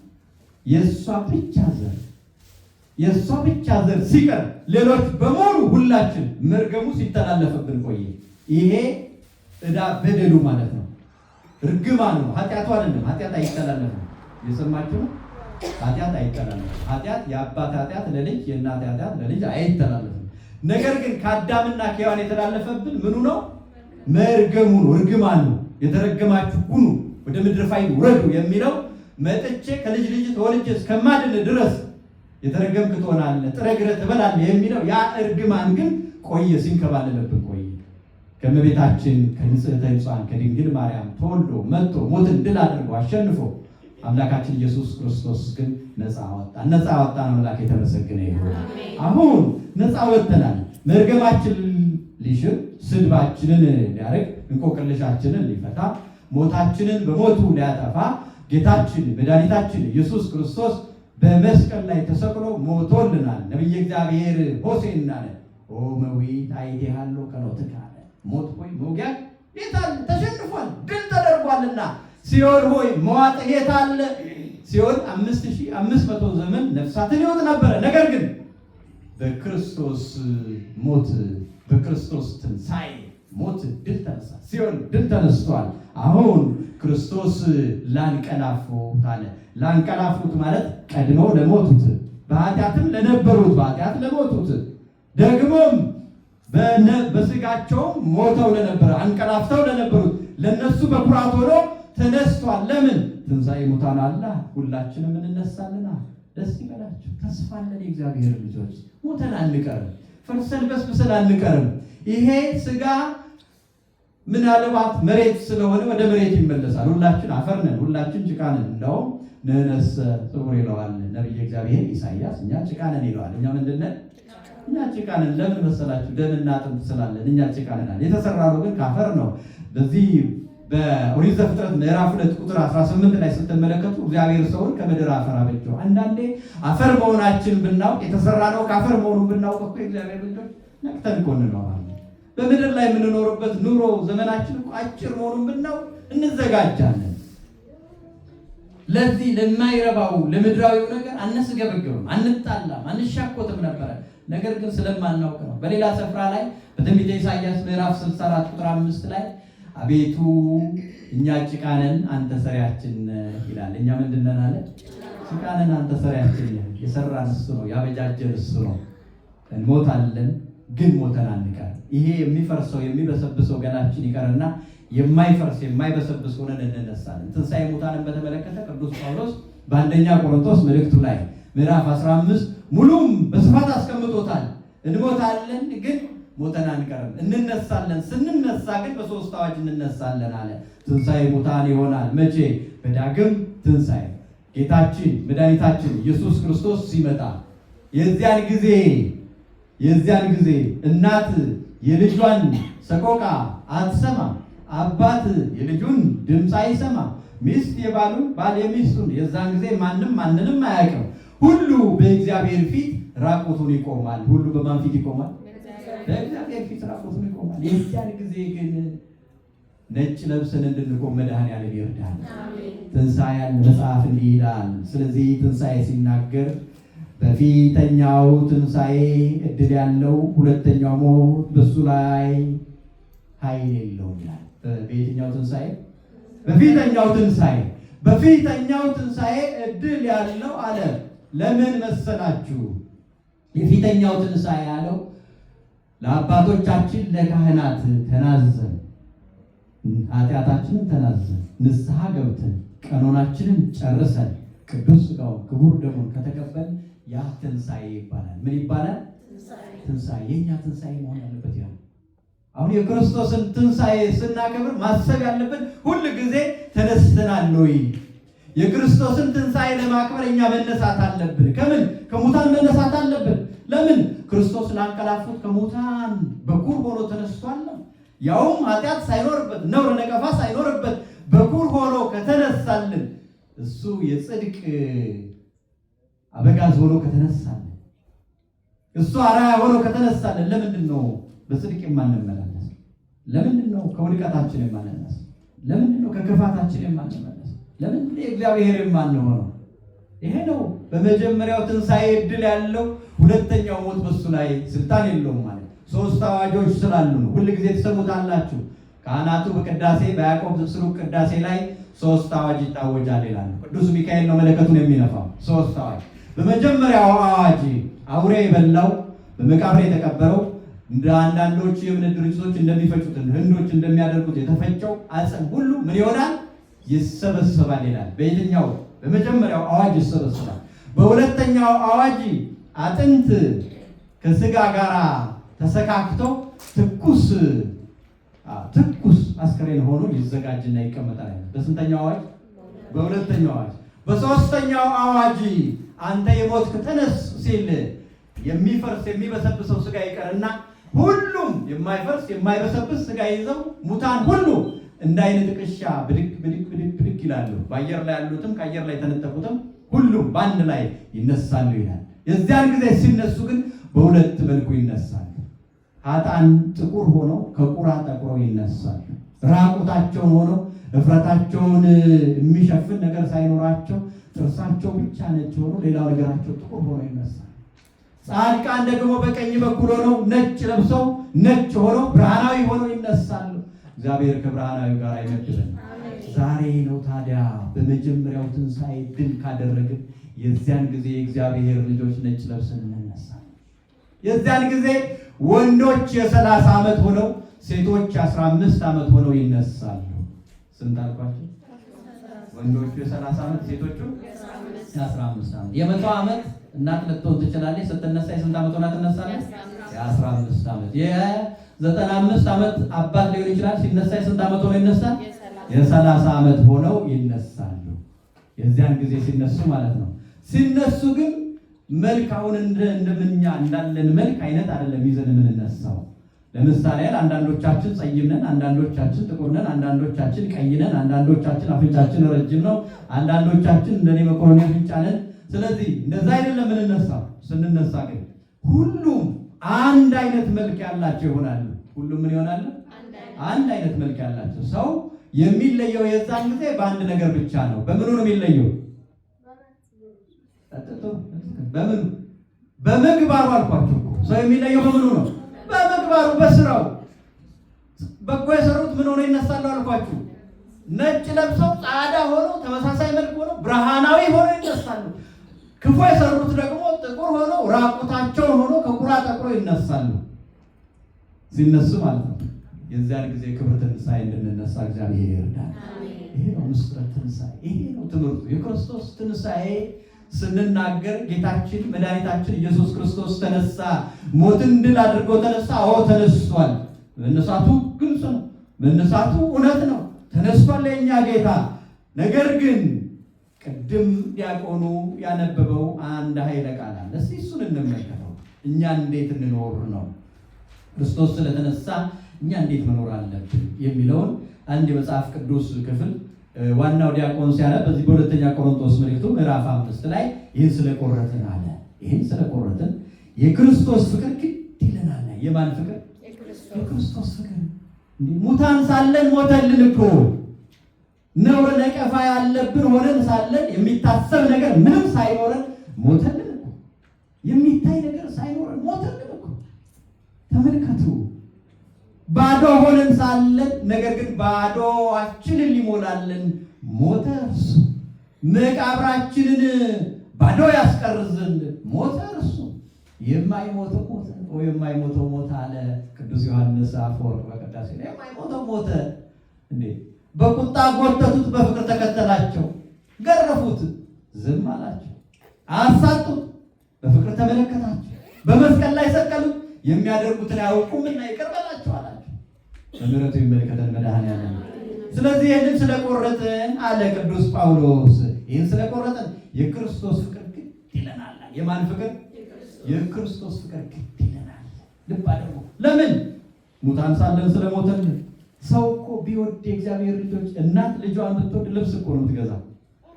C: የእሷ ብቻ ዘር ሲቀር ሌሎች በሙሉ ሁላችን መርገሙ ሲተላለፍብን ቆየ። ይሄ ዕዳ በደሉ ማለት ነው። ርግማን ነው። ኃጢአቱ አይደለም። ኃጢአት አይተላለፍም። የሰማችሁ ነው። ኃጢአት አይተላለፍም። ኃጢአት የአባት ኃጢአት ለልጅ የእናት ኃጢአት ለልጅ አይተላለፍም። ነገር ግን ከአዳምና ከሔዋን የተላለፈብን ምኑ ነው? መርገሙ ነው። ርግማን ነው። የተረገማችሁ ሁኑ ወደ ምድረ ፋይል ውረዱ የሚለው መጥቼ ከልጅ ልጅ ተወልጄ እስከማድን ድረስ የተረገምክ ትሆናለህ፣ ጥሬ ግረህ ትበላለህ የሚለው ያ እርግማን ግን ቆየ፣ ሲንከባለልብን ቆየ። ከእመቤታችን ከንጽሕተ ንጹሐን ከድንግል ማርያም ተወልዶ መጥቶ ሞትን ድል አድርጎ አሸንፎ አምላካችን ኢየሱስ ክርስቶስ ግን ነፃ አወጣን። ነፃ አወጣን። አምላክ የተመሰገነ ይሁን። አሁን ነፃ ወጥተናል። መርገማችን ሊሽር፣ ስድባችንን ሊያርቅ፣ እንቆቅልሻችንን ሊፈታ፣ ሞታችንን በሞቱ ሊያጠፋ ጌታችን መድኃኒታችን ኢየሱስ ክርስቶስ በመስቀል ላይ ተሰቅሎ ሞቶልናል። ነቢየ እግዚአብሔር ሆሴዕ እንዳለ ኦ መዊት አይቴሃሎ ከኖትከ አለ። ሞት ሆይ መውጊያ የት አለ? ተሸንፏል፣ ድል ተደርጓልና። ሲኦል ሆይ መዋጥህ የት አለ? ሲኦል 5500 ዘመን ነፍሳትን ይወጥ ነበረ። ነገር ግን በክርስቶስ ሞት በክርስቶስ ትንሣኤ ሞት ድል ተነሳ። ሲኦል ድል ተነስቷል። አሁን ክርስቶስ ላንቀላፉት አለ። ላንቀላፉት ማለት ቀድመው ለሞቱት፣ በኃጢአትም ለነበሩት፣ በኃጢአት ለሞቱት፣ ደግሞም በስጋቸው ሞተው ለነበረ አንቀላፍተው ለነበሩት ለነሱ በኩራት ሆኖ ተነስቷል። ለምን? ትንሣኤ ሙታን አለ። ሁላችንም እንነሳልና ደስ ይበላችሁ። ተስፋ አለን። የእግዚአብሔር ልጆች ሞተን አንቀርም፣ ፈርሰን በስብሰን አንቀርም። ይሄ ስጋ ምናልባት መሬት ስለሆነ ወደ መሬት ይመለሳል። ሁላችን አፈር ነን፣ ሁላችን ጭቃ ነን። እንደውም ንሕነሰ ጽቡር ይለዋል ነቢየ እግዚአብሔር ኢሳይያስ። እኛ ጭቃ ነን ይለዋል። እኛ ምንድን ነን? እኛ ጭቃ ነን። ለምን መሰላችሁ? ደምና አጥንት ስላለን እኛ ጭቃ ነን። የተሰራነው ግን ከአፈር ነው። በዚህ በኦሪት ዘፍጥረት ምዕራፍ 2 ቁጥር 18 ላይ ስትመለከቱ እግዚአብሔር ሰውን ከምድር አፈር አበጀው። አንዳንዴ አፈር መሆናችን ብናውቅ፣ የተሰራነው ከአፈር መሆኑን ብናውቅ እኮ እግዚአብሔር ልጆች ነቅተን እኮ እንኖራለን። በምድር ላይ የምንኖርበት ኑሮ ዘመናችን እኮ አጭር መሆኑን ብናውቅ እንዘጋጃለን። ለዚህ ለማይረባው ለምድራዊው ነገር አነስገበግብም፣ አንጣላም፣ አንሻኮትም ነበረ። ነገር ግን ስለማናውቅ ነው። በሌላ ስፍራ ላይ በትንቢተ ኢሳይያስ ምዕራፍ 64 ቁጥር 5 ላይ አቤቱ እኛ ጭቃ ነን አንተ ሰሪያችን ይላል። እኛ ምንድን ነን አለ? ጭቃ ነን አንተ ሰሪያችን። የሰራን እሱ ነው፣ ያበጃጀን እሱ ነው። እንሞታለን ግን ሞተን አንቀር። ይሄ የሚፈርሰው የሚበሰብሰው ገላችን ይቀርና የማይፈርስ የማይበሰብስ ሆነን እንነሳለን። ትንሣኤ ሙታንን በተመለከተ ቅዱስ ጳውሎስ በአንደኛ ቆሮንቶስ መልእክቱ ላይ ምዕራፍ 15 ሙሉም በስፋት አስቀምጦታል። እንሞታለን ግን ሞተን አንቀርም፣ እንነሳለን። ስንነሳ ግን በሶስት አዋጅ እንነሳለን አለ። ትንሣኤ ሙታን ይሆናል መቼ? በዳግም ትንሣኤ ጌታችን መድኃኒታችን ኢየሱስ ክርስቶስ ሲመጣ የዚያን ጊዜ እናት የልጇን ሰቆቃ አትሰማም፣ አባት የልጁን ድምፅ አይሰማም፣ ሚስት የባሉን ባል የሚስቱን። የዛን ጊዜ ማንም ማንንም አያውቅም። ሁሉ በእግዚአብሔር ፊት ራቁቱን ይቆማል። ሁሉ በማን ፊት ይቆማል? በእግዚአብሔር ፊት ራቁቱን ይቆማል። የዚያን ጊዜ ግን ነጭ ለብሰን እንድንቆም መድኃኔዓለም ይርዳል። ትንሣኤ ያለ መጽሐፍ እንዲህ ይላል። ስለዚህ ትንሣኤ ሲናገር በፊተኛው ትንሣኤ ዕድል ያለው፣ ሁለተኛው ሞት በሱ ላይ ኃይል የለውም ይላል። በየትኛው ትንሣኤ? በፊተኛው ትንሣኤ ዕድል ያለው አለ። ለምን መሰላችሁ? የፊተኛው ትንሣኤ ያለው ለአባቶቻችን ለካህናት ተናዘን፣ ኃጢአታችንን ተናዘን፣ ንስሐ ገብተን ቀኖናችንን ጨርሰን ቅዱስ ሥጋውን ክቡር ደሙን ከተቀበል ያ ትንሣኤ ይባላል። ምን ይባላል? ትንሣኤ። የእኛ ትንሣኤ መሆን ያለበት ያ። አሁን የክርስቶስን ትንሣኤ ስናከብር ማሰብ ያለብን ሁል ጊዜ ተነስተናል ወይ? የክርስቶስን ትንሣኤ ለማክበር እኛ መነሳት አለብን። ከምን? ከሙታን መነሳት አለብን። ለምን? ክርስቶስ ላንቀላፉት ከሙታን በኩር ሆኖ ተነስቷል። ያውም ኃጢአት ሳይኖርበት ነውር ነቀፋ ሳይኖርበት በኩር ሆኖ ከተነሳልን፣ እሱ የጽድቅ አበጋዝ ሆኖ ከተነሳልን፣ እሱ አርአያ ሆኖ ከተነሳልን፣ ለምንድን ነው በጽድቅ የማንመላለስ? ለምንድን ነው ከውድቀታችን የማንነሳ? ለምንድን ነው ከክፋታችን የማንመለስ? ለምንድን ነው እግዚአብሔር የማንሆነው? ይሄ ነው በመጀመሪያው ትንሣኤ ዕድል ያለው፣ ሁለተኛው ሞት በሱ ላይ ስልጣን የለውም ማለት። ሶስት አዋጆች ስላሉ ነው። ሁል ጊዜ ትሰሙታላችሁ። ካህናቱ በቅዳሴ በያዕቆብ ዘሥሩግ ቅዳሴ ላይ ሶስት አዋጅ ይታወጃል ይላሉ። ቅዱስ ሚካኤል ነው መለከቱን የሚነፋው። ሶስት አዋጅ። በመጀመሪያው አዋጅ አውሬ የበላው በመቃብር የተቀበረው እንደ አንዳንዶች የእምነት ድርጅቶች እንደሚፈጩት ህንዶች እንደሚያደርጉት የተፈጨው አጽም ሁሉ ምን ይሆናል? ይሰበሰባል ይላል። በየትኛው? በመጀመሪያው አዋጅ ይሰበሰባል። በሁለተኛው አዋጅ አጥንት ከስጋ ጋር ተሰካክቶ ትኩስ አስከሬን ሆኖ ይዘጋጅና ይቀመጣል። በስንተኛው አዋጅ? በሁለተኛው አዋጅ። በሶስተኛው አዋጅ አንተ የሞትክ ተነስ ሲል የሚፈርስ የሚበሰብሰው ስጋ ይቀርና ሁሉም የማይፈርስ የማይበሰብስ ስጋ ይዘው ሙታን ሁሉ እንደ አይነት ጥቅሻ ብድግ ይላሉ። በአየር ላይ ያሉትም ከአየር ላይ የተነጠቁትም ሁሉም በአንድ ላይ ይነሳሉ ይላል። የዚያን ጊዜ ሲነሱ ግን በሁለት መልኩ ይነሳሉ። ኃጥአን ጥቁር ሆነው ከቁራ ጠቁረው ይነሳሉ። ራቁታቸውን ሆነው እፍረታቸውን የሚሸፍን ነገር ሳይኖራቸው ጥርሳቸው ብቻ ነጭ ሆኖ ሌላው ነገራቸው ጥቁር ሆኖ ይነሳል። ጻድቃን ደግሞ በቀኝ በኩል ሆነው ነጭ ለብሰው ነጭ ሆነው ብርሃናዊ ሆነው ይነሳሉ። እግዚአብሔር ከብርሃናዊ ጋር አይመድበን። ዛሬ ነው ታዲያ በመጀመሪያው ትንሣኤ ድል ካደረግን የዚያን ጊዜ የእግዚአብሔር ልጆች ነጭ ለብሰን እንነሳለን። የዚያን ጊዜ ወንዶች የ30 ዓመት ሆነው ሴቶች 15 ዓመት ሆነው ይነሳሉ። ስንት አልኳቸው? ወንዶቹ የ30 ዓመት ሴቶቹ የ15 ዓመት። የ100 ዓመት እናት ልትሆን ትችላለች። ስትነሳ የስንት ዓመት ሆና ትነሳለች? የ15 ዓመት። 95 ዓመት አባት ሊሆን ይችላል። ሲነሳ የስንት ዓመት ሆኖ ይነሳል? የ30 ዓመት ሆነው ይነሳሉ። የዚያን ጊዜ ሲነሱ ማለት ነው። ሲነሱ ግን መልክ አሁን እንደምኛ እንዳለን መልክ አይነት አይደለም ይዘን የምንነሳው። ለምሳሌ አንዳንዶቻችን ጸይም ነን፣ አንዳንዶቻችን ጥቁር ነን፣ አንዳንዶቻችን ቀይ ነን፣ አንዳንዶቻችን አፍንጫችን ረጅም ነው፣ አንዳንዶቻችን እንደኔ መኮረኒ አፍንጫ ነን። ስለዚህ እንደዛ አይደለም የምንነሳው። ስንነሳ ግን ሁሉም አንድ አይነት መልክ ያላቸው ይሆናሉ። ሁሉም ምን ይሆናሉ? አንድ አይነት መልክ ያላቸው። ሰው የሚለየው የዛን ጊዜ በአንድ ነገር ብቻ ነው። በምኑ ነው የሚለየው? በምኑ? በምግባሩ አልኳቸው እኮ። ሰው የሚለየው በምኑ ነው? በምግባሩ፣ በስራው። በጎ የሰሩት ምን ሆነው ይነሳሉ አልኳችሁ? ነጭ ለብሰው ጻዳ ሆነው ተመሳሳይ መልክ ሆነው ብርሃናዊ ሆነው ይነሳሉ። ክፉ የሰሩት ደግሞ ጥቁር ሆነው ራቁታቸውን ሆነው ከቁራ ጠቁሮ ይነሳሉ። ሲነሱ ማለት ነው። የዚያን ጊዜ ክብር ትንሣኤ እንድንነሳ እግዚአብሔር ይርዳል። ይሄ ነው ምስጢረ ትንሣኤ። ይሄ ነው ትምህርቱ። የክርስቶስ ትንሣኤ ስንናገር ጌታችን መድኃኒታችን ኢየሱስ ክርስቶስ ተነሳ፣ ሞትን ድል አድርጎ ተነሳ። አዎ ተነስቷል። መነሳቱ ግልጽ ነው። መነሳቱ እውነት ነው። ተነስቷል የእኛ ጌታ። ነገር ግን ቅድም ዲያቆኑ ያነበበው አንድ ኃይለ ቃል አለ። እስቲ እሱን እንመልከተው። እኛ እንዴት እንኖር ነው? ክርስቶስ ስለተነሳ እኛ እንዴት መኖር አለብን የሚለውን አንድ የመጽሐፍ ቅዱስ ክፍል ዋናው ዲያቆን ሲያነብ በዚህ በሁለተኛ ቆሮንቶስ መልእክቱ ምዕራፍ 5 ላይ ይህን ስለቆረጥን አለ። ይህን ስለቆረጥን የክርስቶስ ፍቅር ግድ ይለናል። የማን ፍቅር? የክርስቶስ ፍቅር። ሙታን ሳለን ሞተልን እኮ። ነውር ነቀፋ ያለብን ሆነን ሳለን የሚታሰብ ነገር ምንም ሳይኖረን ሞተልን እኮ። የሚታይ ነገር ሳይኖረን ሞተልን እኮ። ተመልከቱ። ባዶ ሆነን ሳለን ነገር ግን ባዶአችንን ሊሞላልን ሞተ እርሱ። መቃብራችንን ባዶ ያስቀር ዘንድ ሞተ እርሱ። የማይሞተው ሞተ ወይ የማይሞተው ሞተ አለ ቅዱስ ዮሐንስ አፈወርቅ በቅዳሴ ላይ። የማይሞተው ሞተ እንዴ! በቁጣ ጎተቱት፣ በፍቅር ተከተላቸው። ገረፉት፣ ዝም አላቸው። አሳጡት፣ በፍቅር ተመለከታቸው። በመስቀል ላይ ሰቀሉት፣ የሚያደርጉትን አያውቁምና ይቅር በላቸው አላቸው። በምሕረቱ ይመልከተን መድኃኔዓለም። ስለዚህ ይህንን ስለቆረጥን አለ ቅዱስ ጳውሎስ፣ ይህን ስለቆረጥን የክርስቶስ ፍቅር ግድ ይለናል። የማን ፍቅር? የክርስቶስ ፍቅር ግድ ይለናል። ልብ አድርጉ። ለምን? ሙታን ሳለን ስለሞተልን። ሰው እኮ ቢወድ የእግዚአብሔር ልጆች፣ እናት ልጇን ብትወድ ልብስ እኮ ነው የምትገዛ።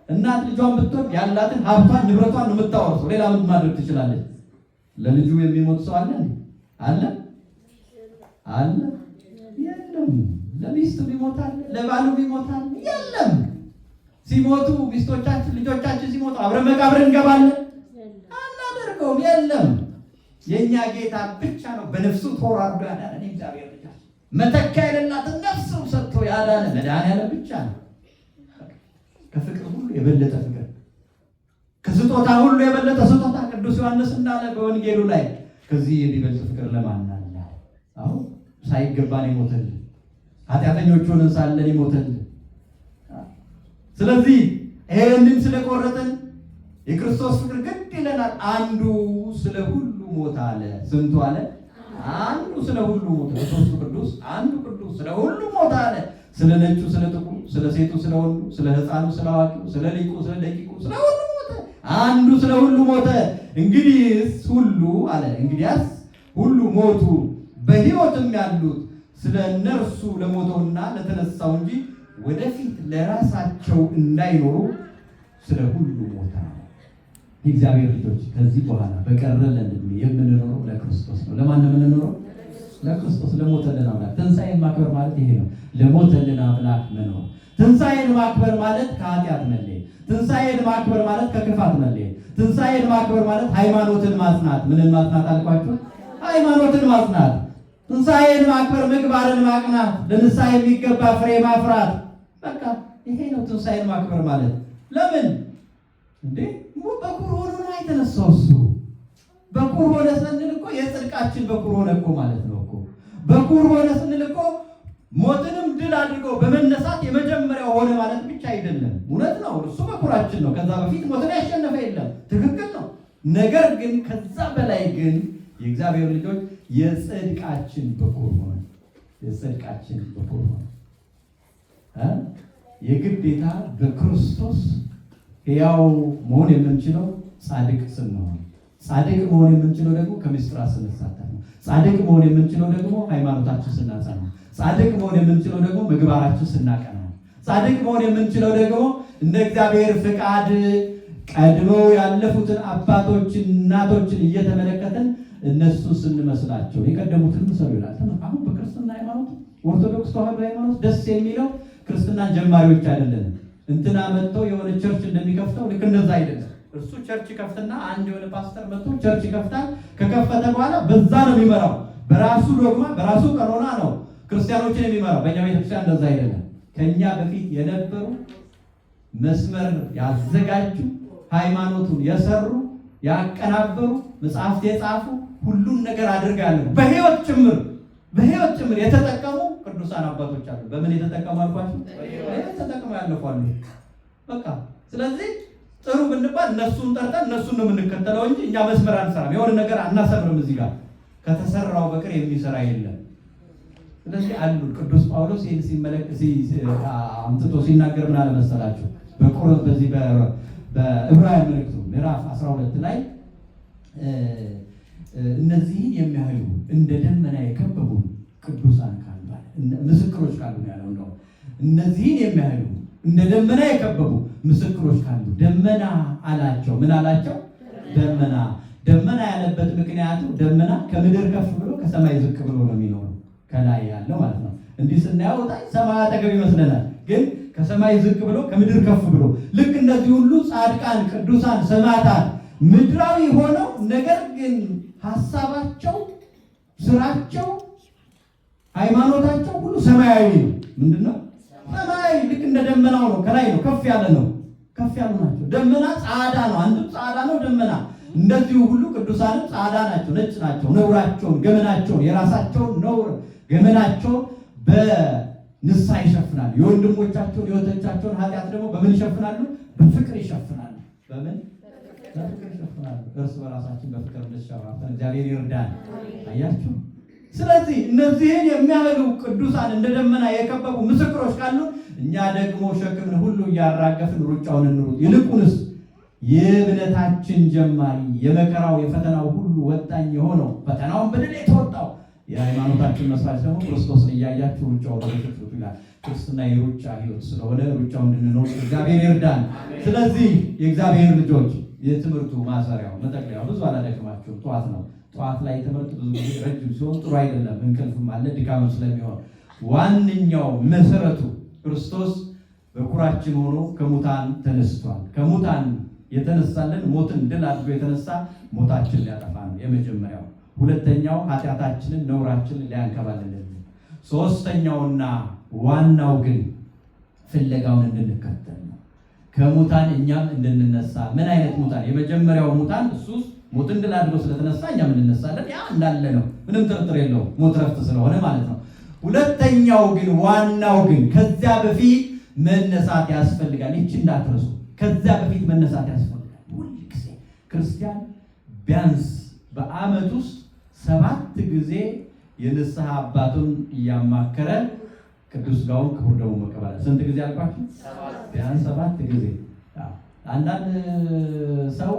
C: እናት ልጇን ብትወድ ያላትን ሀብቷን ንብረቷን ነው የምታወርሰው። ሌላ ምን ማድረግ ትችላለች? ለልጁ የሚሞት ሰው አለ አለ አለ? የለም። ለሚስቱ ይሞታል፣ ለባሉ ይሞታል። የለም። ሲሞቱ ሚስቶቻችን፣ ልጆቻችን ሲሞቱ አብረን መቃብር እንገባለን? አናደርገውም። የለም። የኛ ጌታ ብቻ ነው በነፍሱ ተወራርዶ ያዳነን እግዚአብሔር ልጅ። መተኪያ የሌላትን ነፍሱ ሰጥቶ ያዳነ መድኃኔዓለም ብቻ ነው። ከፍቅር ሁሉ የበለጠ ፍቅር፣ ከስጦታ ሁሉ የበለጠ ስጦታ ቅዱስ ዮሐንስ እንዳለ በወንጌሉ ላይ ከዚህ የሚበልጥ ፍቅር ለማን አለ? አሁን ሳይገባን ይሞተልን፣ ኃጢአተኞች ሆነን ሳለን ይሞተልን። ስለዚህ ይሄንን ስለቆረጥን የክርስቶስ ፍቅር ግድ ይለናል። አንዱ ስለ ሁሉ ሞተ አለ። ስንቱ አለ? አንዱ ስለ ሁሉ ሞተ። ሦስቱ ቅዱስ አንዱ ቅዱስ ስለ ሁሉ ሞተ አለ። ስለ ነጩ፣ ስለ ጥቁሩ፣ ስለ ሴቱ፣ ስለ ወንዱ፣ ስለ ሕፃኑ፣ ስለ አዋቂው፣ ስለ ሊቁ፣ ስለ ደቂቁ፣ ስለ ሁሉ ሞተ። አንዱ ስለ ሁሉ ሞተ። እንግዲህስ ሁሉ አለ እንግዲያስ ሁሉ ሞቱ፣ በሕይወትም ያሉት ስለ እነርሱ ለሞተውና ለተነሳው እንጂ ወደፊት ለራሳቸው እንዳይኖሩ ስለ ሁሉ ሞተ። የእግዚአብሔር ልጆች ከዚህ በኋላ በቀረልን ዕድሜ የምንኖረው ለክርስቶስ ነው። ለማን ነው የምንኖረው? ለክርስቶስ፣ ለሞተልን አምላክ። ትንሣኤን ማክበር ማለት ይሄ ነው። ለሞተልን አምላክ መኖር። ትንሣኤን ማክበር ማለት ከኃጢአት መለየት። ትንሣኤን ማክበር ማለት ከክፋት መለየት። ትንሣኤን ማክበር ማለት ሃይማኖትን ማጽናት። ምንን ማጽናት አልኳችሁ? ሃይማኖትን ማጽናት። ትንሣኤን ማክበር ምግባርን ማቅናት፣ ለንስሐ የሚገባ ፍሬ ማፍራት። በቃ ይሄ ነው ትንሣኤን ማክበር ማለት። ለምን እንዴ? በኩር ሆኖ ነው የተነሳው እሱ። በኩር ሆነ ስንል እኮ የጽድቃችን በኩር ሆነ እኮ ማለት ነው እኮ። በኩር ሆነ ስንል እኮ ሞትንም ድል አድርገው በመነሳት የመጀመሪያው ሆነ ማለት ብቻ አይደለም። እውነት ነው፣ እሱ በኩራችን ነው። ከዛ በፊት ሞትን ያሸነፈ የለም። ትክክል ነው። ነገር ግን ከዛ በላይ ግን የእግዚአብሔር ልጆች የጽድቃችን በኩር ሆነ። የጽድቃችን በኩር ሆነ። የግዴታ በክርስቶስ ሕያው መሆን የምንችለው ጻድቅ ስንሆን፣ ጻድቅ መሆን የምንችለው ደግሞ ከምስጢራት ስንሳተፍ ነው። ጻድቅ መሆን የምንችለው ደግሞ ሃይማኖታችን ስናጸና፣ ጻድቅ መሆን የምንችለው ደግሞ ምግባራችን ስናቀና፣ ጻድቅ መሆን የምንችለው ደግሞ እንደ እግዚአብሔር ፍቃድ ቀድመው ያለፉትን አባቶችን እናቶችን እየተመለከትን እነሱ ስንመስላቸው የቀደሙትን ምሰሉ ይላል። አሁን በክርስትና ሃይማኖት ኦርቶዶክስ ተዋህዶ ሃይማኖት ደስ የሚለው ክርስትናን ጀማሪዎች አይደለንም። እንትና መጥተው የሆነ ቸርች እንደሚከፍተው ልክ እንደዛ አይደለም። እርሱ ቸርች ከፍትና አንድ የሆነ ፓስተር መጥቶ ቸርች ይከፍታል። ከከፈተ በኋላ በዛ ነው የሚመራው። በራሱ ዶግማ በራሱ ቀኖና ነው ክርስቲያኖችን የሚመራው። በእኛ ቤተክርስቲያን እንደዛ አይደለም። ከኛ በፊት የነበሩ መስመር ያዘጋጁ፣ ሃይማኖቱን የሰሩ ያቀናበሩ፣ መጽሐፍት የጻፉ ሁሉን ነገር አድርጋለሁ በህይወት ጭምር የተጠቀሙ ቅዱሳን አባቶች አሉ። በምን የተጠቀሙ አልኳችሁ? ተጠቅመው ያለፏሉ። በቃ ስለዚህ ጥሩ ብንባል እነሱን ጠርጠን እነሱን ነው የምንከተለው እንጂ እኛ መስመር አንሰራም። የሆነ ነገር አናሰምርም። እዚህ ጋር ከተሰራው በቀር የሚሰራ የለም። ስለዚህ አሉ ቅዱስ ጳውሎስ ይህን አምጥቶ ሲናገር ምን አለ መሰላችሁ? በዚህ በዕብራውያን መልእክቱ ምዕራፍ 12 ላይ እነዚህን የሚያህሉ እንደ ደመና የከበቡ ቅዱሳን ካሉ ምስክሮች ካሉ ነው ያለው። እንደው እነዚህን የሚያህሉ እንደ ደመና የከበቡ ምስክሮች ካሉ ደመና አላቸው። ምን አላቸው? ደመና ያለበት ምክንያቱ ደመና ከምድር ከፍ ብሎ ከሰማይ ዝቅ ብሎ ነው የሚኖረው፣ ከላይ ያለው ማለት ነው። እንዲህ ስናየው ሰማይ አጠገብ ይመስለናል፣ ግን ከሰማይ ዝቅ ብሎ ከምድር ከፍ ብሎ ልክ እንደዚህ ሁሉ ጻድቃን፣ ቅዱሳን፣ ሰማዕታት ምድራዊ ሆነው ነገር ግን ሀሳባቸው፣ ስራቸው፣ ሃይማኖታቸው ሁሉ ሰማያዊ ነው። ምንድነው? ሰማያዊ ልክ እንደ ደመናው ነው። ከላይ ነው፣ ከፍ ያለ ነው። ከፍ ያሉ ናቸው። ደመና ጻዕዳ ነው። አንድም ጻዕዳ ነው ደመና። እንደዚሁ ሁሉ ቅዱሳንም ጻዕዳ ናቸው፣ ነጭ ናቸው። ነውራቸውን፣ ገመናቸውን፣ የራሳቸውን ነውር ገመናቸውን በንስሐ ይሸፍናሉ። የወንድሞቻቸውን የወቶቻቸውን ኃጢአት ደግሞ በምን ይሸፍናሉ? በፍቅር ይሸፍናሉ። በምን? በፍቅር ይሸፍናሉ። እርስ በራሳችን በፍቅር እንሸፋፈን። እግዚአብሔር ይርዳን። አያችሁ። ስለዚህ እነዚህን የሚያህሉ ቅዱሳን እንደ ደመና የከበቡ ምስክሮች ካሉ እኛ ደግሞ ሸክምን ሁሉ እያራገፍን ሩጫውን እንሩጥ። ይልቁንስ የእምነታችን ጀማሪ የመከራው የፈተናው ሁሉ ወጣኝ የሆነው ፈተናውን በድል የተወጣው የሃይማኖታችን መስራች ደግሞ ክርስቶስን እያያችሁ ሩጫው ወደፊት ይላል። ክርስትና የሩጫ ሕይወት ስለሆነ ሩጫው እንድንኖር እግዚአብሔር ይርዳን። ስለዚህ የእግዚአብሔር ልጆች የትምህርቱ ማሰሪያው መጠቅለያው ብዙ አላደክማችሁም። ጠዋት ነው። ጠዋት ላይ ትምህርት ብዙ ጊዜ ረጅም ሲሆን ጥሩ አይደለም። እንቅልፍም አለ ድካም ስለሚሆን ዋነኛው መሰረቱ ክርስቶስ በኩራችን ሆኖ ከሙታን ተነስቷል። ከሙታን የተነሳልን ሞትን ድል አድርጎ የተነሳ ሞታችን ሊያጠፋ ነው የመጀመሪያው። ሁለተኛው ኃጢአታችንን ነውራችንን ሊያንከባልልን። ሶስተኛውና ዋናው ግን ፍለጋውን እንድንከተል ነው። ከሙታን እኛም እንድንነሳ። ምን አይነት ሙታን? የመጀመሪያው ሙታን እሱስ ሞትን ድል አድርጎ ስለተነሳ እኛም እንነሳለን። ያ እንዳለ ነው፣ ምንም ጥርጥር የለውም። ሞት ረፍት ስለሆነ ማለት ነው። ሁለተኛው ግን ዋናው ግን ከዚያ በፊት መነሳት ያስፈልጋል። ይህች እንዳትረሱ። ከዚያ በፊት መነሳት ያስፈልጋል። ሁልጊዜ ክርስቲያን ቢያንስ በዓመት ውስጥ 7 ጊዜ የንስሐ አባቱን እያማከረ ቅዱስ ሥጋውን ክቡር ደሙን መቀበል። ስንት ጊዜ አልኳችሁ? ቢያንስ 7 ጊዜ። አንዳንድ ሰው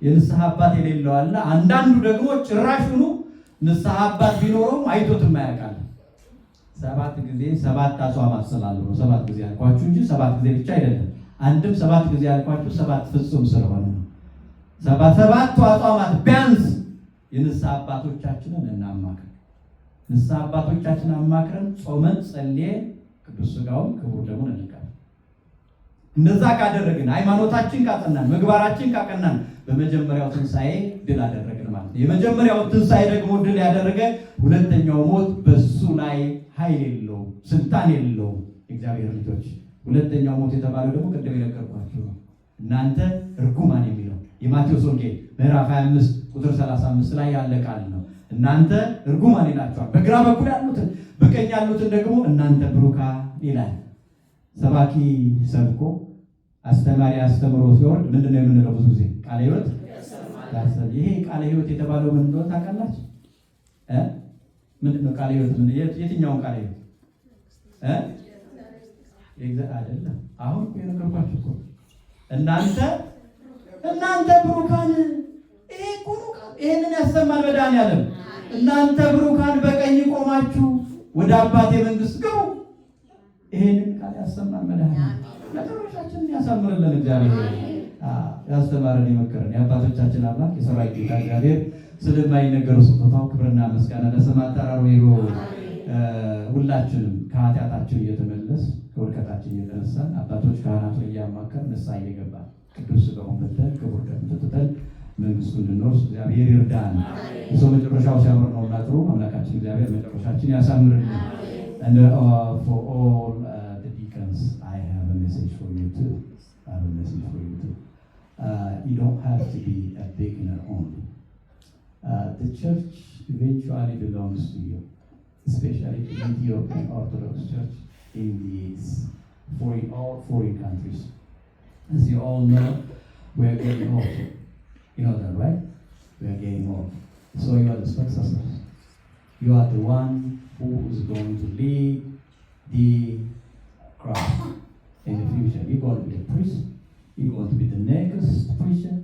C: የንስሐ አባት የሌለው አለ። አንዳንዱ ደግሞ ጭራሹኑ ንስሐ አባት ቢኖረውም አይቶትም አያውቃል። 7 ጊዜ 7 አጽዋማት ስላሉ ነው 7 ጊዜ አልኳችሁ እንጂ 7 ጊዜ ብቻ አይደለም። አንድም 7 ጊዜ አልኳችሁ 7 ፍጹም ስለሆነ ነው። 7 አጽዋማት ቢያንስ የንስሐ አባቶቻችንን እናማክር። ንስሐ አባቶቻችንን አማክረን ጾመን ጸልየን ቅዱስ ሥጋውን ክቡር ደሙን እንቀበል። እንደዛ ካደረግን ሃይማኖታችን ካጸናን ምግባራችን ካቀናን በመጀመሪያው ትንሣኤ ድል አደረግን ማለት ነው። የመጀመሪያው ትንሣኤ ደግሞ ድል ያደረገ ሁለተኛው ሞት በሱ ላይ ኃይል የለውም፣ ስልጣን የለውም። እግዚአብሔር ልጆች ሁለተኛው ሞት የተባለው ደግሞ ቅድም የነገርኳችሁ ነው። እናንተ ርኩማን የሚለው የማቴዎስ ወንጌል ምዕራፍ 25 ቁጥር 35 ላይ ያለ ቃል ነው። እናንተ ርኩማን ይላችኋል፣ በግራ በኩል ያሉትን በቀኝ ያሉትን ደግሞ እናንተ ብሩካን ይላል። ሰባኪ ሰብኮ አስተማሪ አስተምሮ ሲወርድ ምንድነው የምንለው? ብዙ ጊዜ ቃለ ሕይወት ያሰብ። ይሄ ቃለ ሕይወት የተባለው ምን እንደሆነ ታውቃላችሁ? ምንድነው ቃለ ሕይወት? የትኛውን ቃለ ሕይወት አይደለም። አሁን የነገርኳችሁ እኮ እናንተ ብሩካን፣ ይሄ እኮ ነው ቃል። ይሄንን ያሰማን መድኃኒዓለም። እናንተ ብሩካን በቀኝ ቆማችሁ ወደ አባቴ መንግስት ግቡ። ይሄንን ቃል ያሰማን መድኃኒዓለም። መጨረሻችንን ያሳምርልን እግዚአብሔር። ያስተማረን የመከረን የአባቶቻችን አምላክ የሰራዊት ጌታ እግዚአብሔር ስለማይነገረው ስጦታው ክብርና ምስጋና ለስሙ አጠራሩ ይሁን። ሁላችንም ከኃጢአታችን እየተመለስ ከውድቀታችን እየተነሳን አባቶች ካህናቱን እያማከርን ንስሐ እየገባን ቅዱስ ሥጋውን በልተን ክቡር ደሙን ጠጥተን መንግስቱ እንድንወርስ እግዚአብሔር ይርዳን። የሰው መጨረሻው ሲያምር ነውና ጥሩ። አምላካችን እግዚአብሔር መጨረሻችን ያሳምርልን። And for all the deacons, I have a message for you too. You don't have to be a beginner only. The church eventually belongs to you, especially the Ethiopian Orthodox Church in these foreign countries. As you all know, we are getting old. You know that, right? We are getting old. So you are the successors. You are the one who is going to lead the crowd in the future. You're going to be a priest. You're going to be the next preacher.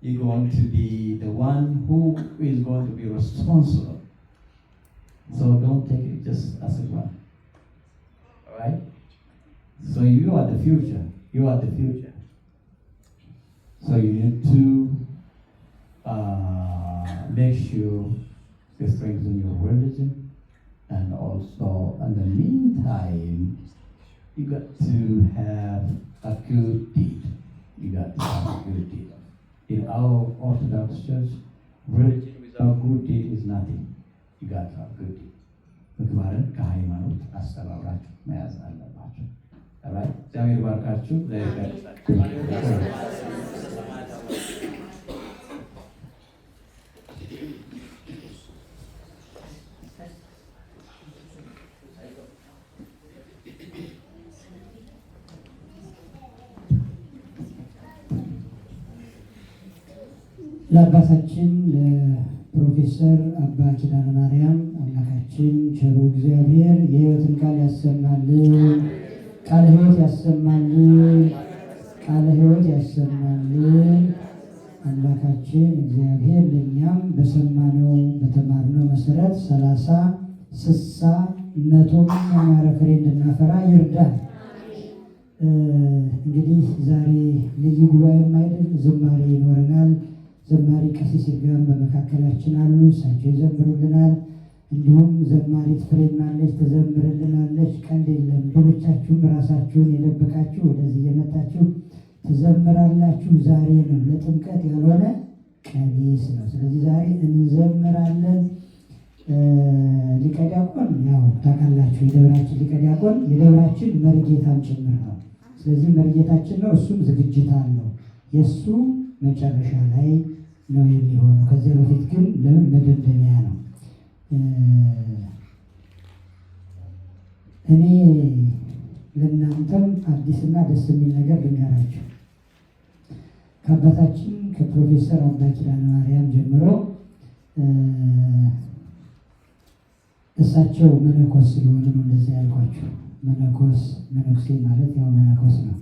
C: You're going to be the one who is going to be responsible. So don't take it just as a one. All right? So you are the future. You are the future. So you need to make sure you strengthen your religion. And also, in the meantime, you got to have a good deed. You got to have a good deed. In our Orthodox Church, religion without good deed is nothing. You got to have good deed. ምግባርን ከሃይማኖት አስተባብራችሁ መያዝ አለባችሁ። Alright? እግዚአብሔር ይባርካችሁ።
B: ለአባታችን ለፕሮፌሰር አባ ኪዳነ ማርያም አምላካችን ቸሩ እግዚአብሔር የሕይወትን ቃል ያሰማልን፣ ቃለ ሕይወት ያሰማልን፣ ቃለ ሕይወት ያሰማልን። አምላካችን እግዚአብሔር ለእኛም በሰማነው በተማርነው መሰረት 30 60 100 ያማረ ፍሬ እንድናፈራ ይርዳል። እንግዲህ ዛሬ ልዩ ጉባኤም አይደል፣ ዝማሬ ይኖረናል። ዘማሪ ቀሲስ ይርጋም በመካከላችን አሉ። እሳቸው ይዘምሩልናል። እንዲሁም ዘማሪት ፍሬም አለች ትዘምርልናለች። ቀልድ የለም። ብዙዎቻችሁም ራሳችሁን የደበቃችሁ ወደዚህ እየመጣችሁ ትዘምራላችሁ። ዛሬ ነው ለጥምቀት ያልሆነ ቀሚስ ነው። ስለዚህ ዛሬ እንዘምራለን። ሊቀ ዲያቆን ያው ታውቃላችሁ፣ የደብራችን ሊቀ ዲያቆን የደብራችን መሪጌታም ጭምር ነው። ስለዚህ መሪጌታችን ነው። እሱም ዝግጅት አለው። የእሱ መጨረሻ ላይ ነው የሚሆነው። ከዚያ በፊት ግን ለምን መደምደሚያ ነው። እኔ ለእናንተም አዲስና ደስ የሚል ነገር ልንገራችሁ። ከአባታችን ከፕሮፌሰር አባ ኪዳነ ማርያም ጀምሮ እሳቸው መነኮስ ስለሆኑ ነው እንደዚያ ያልኳቸው። መነኩሴ ማለት ያው መነኮስ ነው።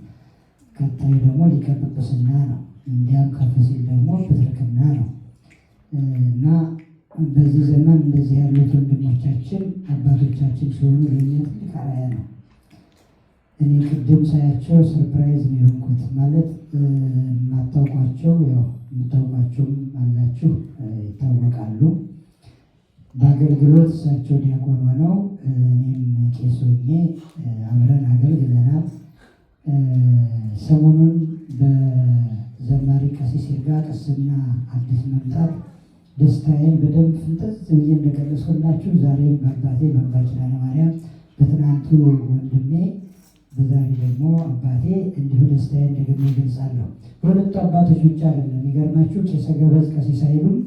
B: ቀጣዩ ደግሞ ሊቀ ጵጵስና ነው። እንዲያም ከፍ ሲል ደግሞ ፕትርክና ነው። እና በዚህ ዘመን እንደዚህ ያሉት ወንድሞቻችን አባቶቻችን ሲሆኑ ለእኛ ትልቅ አርአያ ነው። እኔ ቅድም ሳያቸው ሰርፕራይዝ ነው የሆንኩት። ማለት የማታውቋቸው ያው የምታውቋቸውም አላችሁ ይታወቃሉ። በአገልግሎት እሳቸው ዲያቆን ሆነው እኔም ቄስ ሆኜ አብረን አገልግለናል። ሰሞኑን በዘማሪ ቀሲስ ይርጋ ቅስና አዲስ መምጣት ደስታዬን በደንብ ፍንጥዝ ብዬ እንደገለጽኩላችሁ ዛሬም በአባቴ በአባ ኪዳነ ማርያም በትናንቱ ወንድሜ በዛሬ ደግሞ አባቴ እንዲሁ ደስታዬን ደግሜ እገልጻለሁ። በሁለቱ አባቶች ብቻ አይደለም። የሚገርማችሁ ቄሰ ገበዝ ቀሲስ ኃይሉም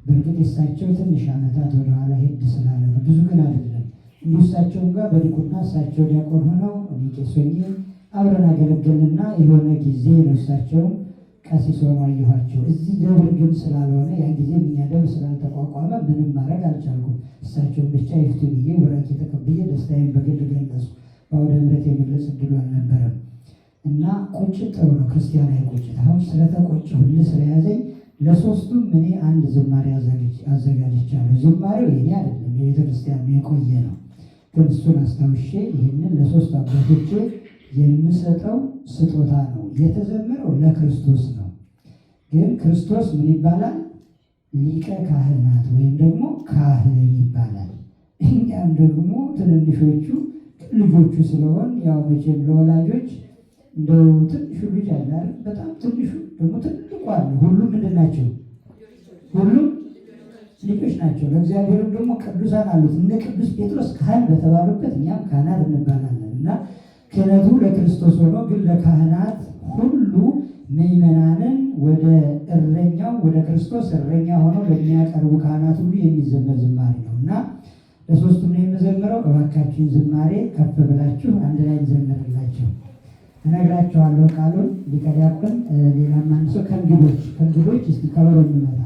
B: በእርግጥ የእሳቸው ትንሽ ዓመታት ወደኋላ ሄድ ስላለ ነው፣ ብዙ ግን አይደለም። እንዲሁ እሳቸውም ጋር በዲቁና እሳቸው ዲያቆን ሆነው እኔ ቄስ ሆኜ አብረን አገለገልንና የሆነ ጊዜ ነው እሳቸውም ቀሲስ ሆነው አየኋቸው። እዚህ ደብር ግን ስላልሆነ ያን ጊዜ እኛ ደብር ስላልተቋቋመ ምንም ማድረግ አልቻልኩም። እሳቸውን ብቻ ይፍቱ ብዬ ወራኬ ተቀብዬ ደስታዬን በግል ገለጹ። በአውደ ምሕረት የመግለጽ እድሉ አልነበረም እና ቁጭት ጥሩ ነው፣ ክርስቲያናዊ ቁጭት። አሁን ስለተቆጨሁልህ ስለያዘኝ ለሶስቱም እኔ አንድ ዝማሬ አዘጋጅቻለሁ። ዝማሬው የኔ አይደለም፣ የቤተ ክርስቲያን የቆየ ነው። ግን እሱን አስታውሼ ይህንን ለሶስት አባቶቼ የምሰጠው ስጦታ ነው። የተዘመረው ለክርስቶስ ነው። ግን ክርስቶስ ምን ይባላል? ሊቀ ካህናት ወይም ደግሞ ካህን ይባላል። እኛም ደግሞ ትንንሾቹ ልጆቹ ስለሆን ያው መቼም ለወላጆች እንደው ትንሹ ልጅ አለ አይደል? በጣም ትንሹ ደግሞ ትልቁ አለ። ሁሉም ምንድን ናቸው? ሁሉም ልጆች ናቸው። ለእግዚአብሔርም ደግሞ ቅዱሳን አሉት። እንደ ቅዱስ ጴጥሮስ ካህን በተባሉበት እኛም ካህናት እንባላለን እና ክህነቱ ለክርስቶስ ሆኖ ግን ለካህናት ሁሉ ምዕመናንን ወደ እረኛው ወደ ክርስቶስ እረኛ ሆነው ለሚያቀርቡ ካህናት ሁሉ የሚዘመር ዝማሬ ነው እና ለሶስቱም ነው የምዘምረው። እባካችሁን ዝማሬ ከፍ ብላችሁ አንድ ላይ እንዘምርላቸው። እነግራቸዋለሁ ቃሉን ሊቀ ዲያቆን ሌላም አንድ ሰው ከእንግዶች እስቲ ከበሮ እንመታ